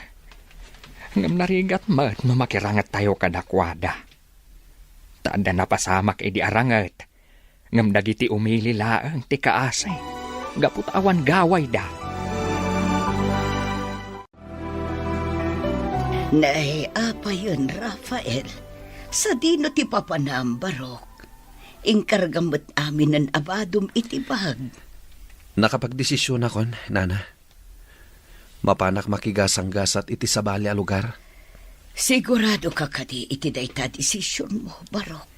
[SPEAKER 2] Ngam narigat mat no makirangat tayo kadakwada. Taanda na pasamak idi arangat. Ngam dagiti umili laang ti kaasay. Gaput awan gaway da.
[SPEAKER 6] Nay, apa yun, Rafael? Sa dino ti papanam, Barok. Inkargamot amin ng abadom itibag.
[SPEAKER 3] Nakapagdesisyon akon, Nana. Mapanak makigasang-gasat iti sa bali a lugar.
[SPEAKER 6] Sigurado ka kadi iti dayta desisyon mo, Barok.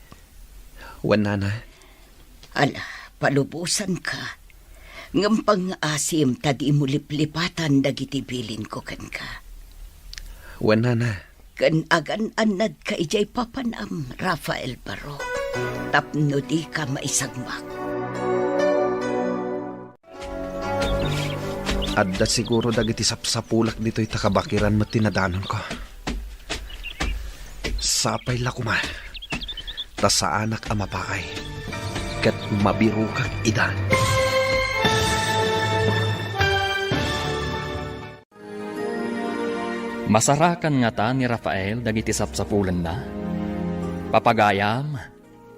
[SPEAKER 3] Wan, Nana.
[SPEAKER 6] Ala, palubusan ka. Ngam pang-asim tadi mo liplipatan dagiti bilin ko kan ka.
[SPEAKER 3] Wan, Nana.
[SPEAKER 6] Kan agan anad ka ijay papanam, Rafael Barok. Tapno di ka maisagmak.
[SPEAKER 3] Adda siguro dagiti sapsapulak dito'y takabakiran mo tinadanon ko. Sapay la kuma. Ta sa anak amapaay. Kat mabiru kag ida.
[SPEAKER 2] Masarakan nga ta ni Rafael dagiti sapsapulan na. Papagayam,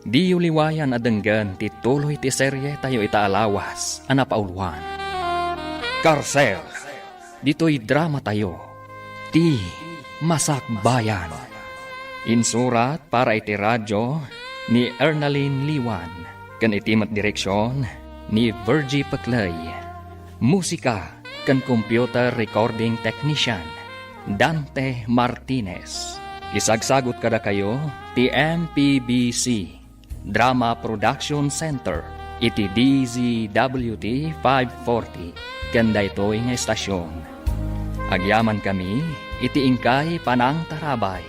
[SPEAKER 2] di uliwayan adenggan ti tuloy ti serye tayo itaalawas anapauluan. Karcel, dito'y drama tayo. Ti Masakbayan. Insurat para iti radyo ni Ernaline Liwan. Kan itimat direksyon ni Virgie Paclay. Musika kan computer recording technician Dante Martinez. Isagsagot kada kayo ti MPBC Drama Production Center iti DZWT 540 kanda ito'y nga estasyon. Agyaman kami iti ingkay panang tarabay